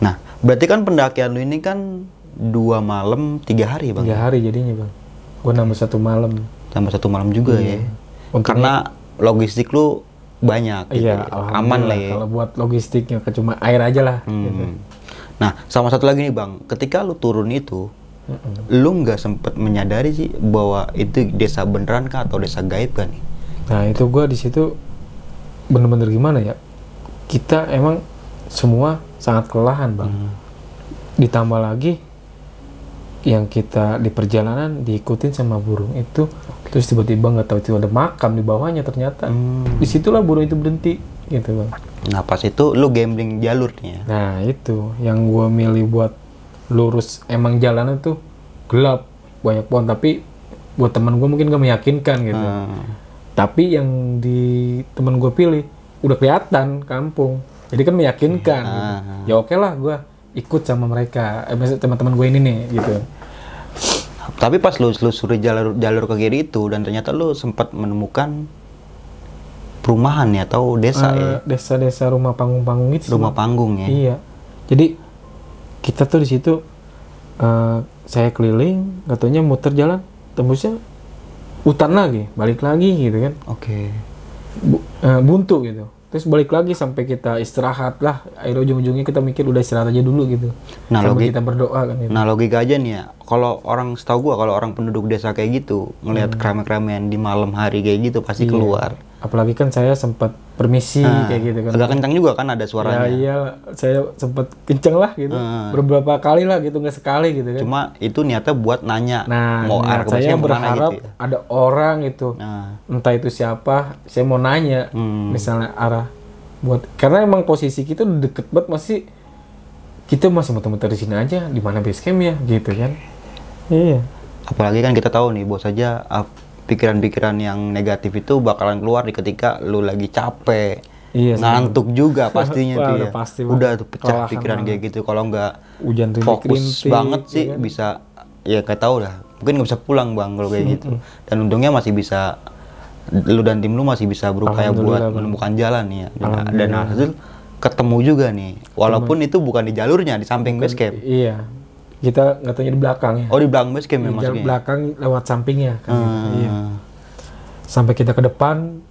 S2: Nah, berarti kan pendakian lu ini kan 2 malam 3 hari bang?
S1: 3 hari jadinya bang. Gue nambah 1 malam.
S2: Tambah 1 malam juga ya. Karena logistik lu banyak gitu.
S1: Iya,
S2: aman lah ya.
S1: Kalau buat logistiknya cuma air aja lah. Gitu.
S2: Nah, sama satu lagi nih bang, ketika lu turun itu, lu nggak sempet menyadari sih bahwa itu desa beneran kah atau desa gaib kan nih?
S1: Nah itu gue di situ bener-bener gimana ya, kita emang semua sangat kelelahan bang. Ditambah lagi yang kita di perjalanan diikutin sama burung itu, terus tiba-tiba nggak tahu itu ada makam di bawahnya ternyata. Disitulah burung itu berhenti gitu bang.
S2: Nah pas itu lu gambling jalur nih ya.
S1: Nah itu yang gue milih buat lurus, emang jalanan tuh gelap banyak pohon, tapi buat teman gue mungkin gak meyakinkan gitu. Tapi yang di teman gue pilih udah kelihatan kampung, jadi kan meyakinkan gitu. Ya oke lah gue ikut sama mereka, maksudnya teman-teman gue ini nih gitu.
S2: Tapi pas lu telusuri jalur ke kiri itu dan ternyata lu sempat menemukan perumahan ya atau desa ya?
S1: Desa-desa rumah panggung-panggung gitu.
S2: Rumah panggung ya?
S1: Iya. Jadi kita tuh di situ saya keliling, katanya muter jalan, tembusnya hutan lagi, balik lagi gitu kan.
S2: Oke.
S1: Buntu gitu. Terus balik lagi sampai kita istirahat lah. Akhirnya ujung-ujungnya kita mikir udah istirahat aja dulu gitu.
S2: Nah,
S1: sampai kita berdoa kan gitu.
S2: Nah logika aja nih ya, kalau orang setahu gua kalau orang penduduk desa kayak gitu ngelihat keramaian di malam hari kayak gitu pasti keluar.
S1: Apalagi kan saya sempat permisi kayak gitu kan.
S2: Agak kencang juga kan ada suaranya.
S1: Ya iya, saya sempat kenceng lah gitu. Beberapa kali lah gitu, nggak sekali gitu kan.
S2: Cuma itu niatnya buat nanya mau arah
S1: saya
S2: kemana
S1: berharap
S2: gitu ya.
S1: ada orang itu. Entah itu siapa, saya mau nanya misalnya arah buat, karena emang posisi kita udah deket banget, kita masih muter-muter di sini aja, di mana base camp ya gitu kan. Iya.
S2: Apalagi kan kita tahu nih bos saja pikiran-pikiran yang negatif itu bakalan keluar di ketika lu lagi capek, ngantuk juga pastinya tuh ya. Udah tuh pecah pikiran kayak gitu. Kalau nggak fokus banget sih ya kan? Bisa ya kayak tahu lah. Mungkin nggak bisa pulang bang kalau kayak gitu. Dan untungnya masih bisa, lu dan tim lu masih bisa berupaya buat menemukan jalan ya. Dan hasil ketemu juga nih. Walaupun itu bukan di jalurnya, di samping base camp.
S1: Iya. Kita nggak tahu di belakang ya.
S2: Oh di belakang base camp ya maksudnya?
S1: Di belakang lewat sampingnya kan. Iya. Sampai kita ke depan,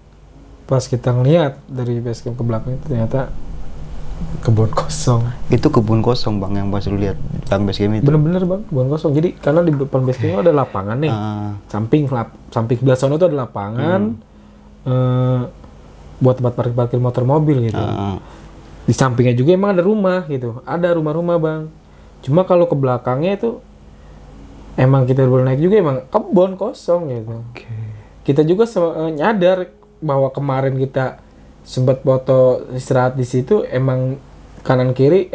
S1: pas kita ngeliat dari base camp ke belakang itu ternyata kebun kosong.
S2: Itu kebun kosong bang yang pas lu lihat belakang base camp itu?
S1: Bener-bener bang, kebun kosong. Jadi karena di depan base camp ada lapangan nih. Samping sebelah sana itu ada lapangan buat tempat parkir motor mobil gitu. Di sampingnya juga emang ada rumah gitu. Ada rumah-rumah bang. Cuma kalau ke belakangnya itu emang kita boleh naik juga, emang kebun kosong gitu. Kita juga nyadar bahwa kemarin kita sempat foto istirahat di situ, emang kanan kiri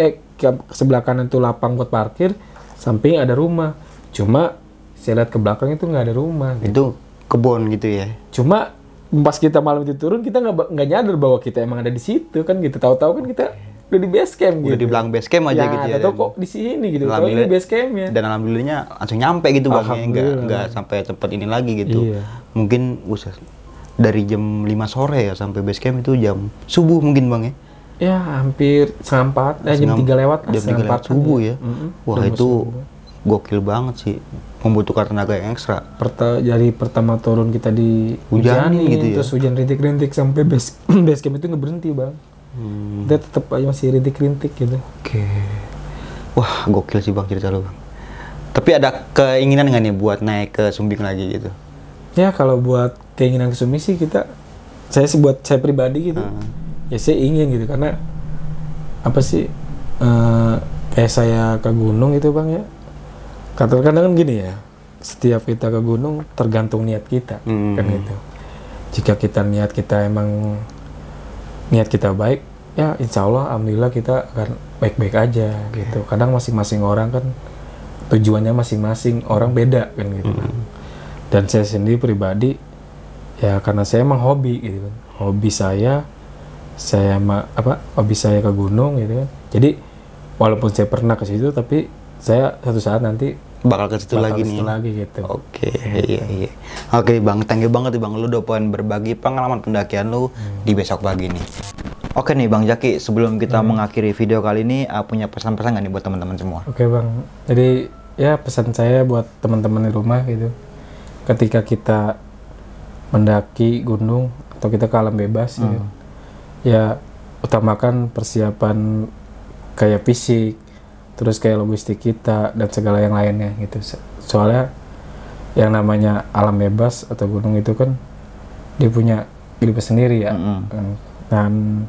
S1: sebelah kanan tuh lapang buat parkir, samping ada rumah. Cuma saya lihat ke belakang itu nggak ada rumah. Gitu.
S2: Itu kebun gitu ya.
S1: Cuma pas kita malam itu turun, kita nggak nyadar bahwa kita emang ada di situ kan gitu. Tahu-tahu kan kita udah di base camp gitu.
S2: Udah di belakang base camp aja gitu ya.
S1: Atau kok di sini gitu. Tahu ini base campnya.
S2: Dan alhamdulillahnya langsung nyampe gitu bang, nggak sampai tempat ini lagi gitu.
S1: Iya.
S2: Mungkin dari jam 5 sore ya sampai base camp itu jam subuh mungkin bang ya.
S1: Ya hampir setengah 4, jam 3 lewat.
S2: Jam 3 lewat subuh ya. Wah itu gokil banget sih. Membutuhkan tenaga yang ekstra.
S1: Dari pertama turun kita di
S2: hujanin gitu ya.
S1: Terus hujan rintik-rintik sampai base camp itu nggak berhenti bang. Kita tetap aja masih rintik-rintik gitu.
S2: Oke. Wah gokil sih bang cerita lu bang. Tapi ada keinginan nggak nih buat naik ke Sumbing lagi gitu?
S1: Ya kalau buat keinginan ke Sumbing sih buat saya pribadi gitu. Ya saya ingin gitu karena apa sih kayak saya ke gunung gitu bang ya. Kadang-kadang kan gini ya, setiap kita ke gunung tergantung niat kita kan gitu. Jika kita niat kita baik, ya insya Allah alhamdulillah kita akan baik-baik aja gitu. Kadang masing-masing orang kan tujuannya masing-masing orang beda kan gitu. Dan saya sendiri pribadi ya karena saya emang hobi gitu kan. Hobi saya ke gunung gitu kan. Jadi walaupun saya pernah ke situ tapi saya satu saat nanti
S2: bakal ke situ lagi
S1: gitu.
S2: Oke, iya. Oke bang, thank you banget nih bang, lu udah pengen berbagi pengalaman pendakian lu di besok pagi nih. Oke nih bang Jaki, sebelum kita mengakhiri video kali ini, punya pesan-pesan nggak nih buat teman-teman semua?
S1: Oke bang, jadi ya pesan saya buat teman-teman di rumah gitu, ketika kita mendaki gunung atau kita ke alam bebas gitu, ya utamakan persiapan kayak fisik, terus kayak logistik kita dan segala yang lainnya gitu. Soalnya yang namanya alam bebas atau gunung itu kan dia punya kehidupan sendiri ya. Dan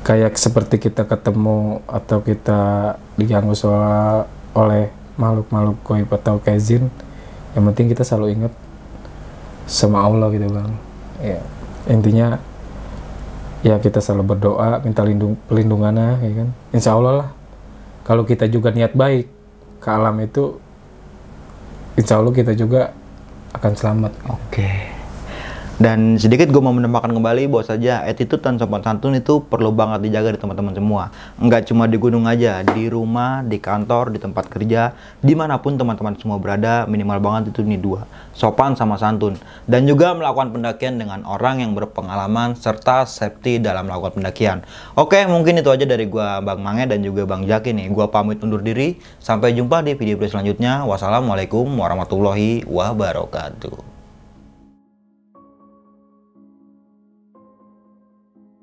S1: kayak seperti kita ketemu atau kita diganggu oleh makhluk-makhluk gaib atau kayak jin, yang penting kita selalu ingat sama Allah gitu bang. Ya, intinya ya kita selalu berdoa minta pelindungannya ya kan. Insya Allah lah, kalau kita juga niat baik ke alam itu, insya Allah kita juga akan selamat.
S2: Oke. Dan sedikit gue mau menambahkan kembali bahwa saja attitude dan sopan santun itu perlu banget dijaga di teman-teman semua. Enggak cuma di gunung aja, di rumah, di kantor, di tempat kerja, dimanapun teman-teman semua berada, minimal banget itu nih 2, sopan sama santun. Dan juga melakukan pendakian dengan orang yang berpengalaman serta safety dalam melakukan pendakian. Oke, mungkin itu aja dari gue Bang Mange dan juga Bang Jaki nih. Gue pamit undur diri, sampai jumpa di video selanjutnya. Wassalamualaikum warahmatullahi wabarakatuh.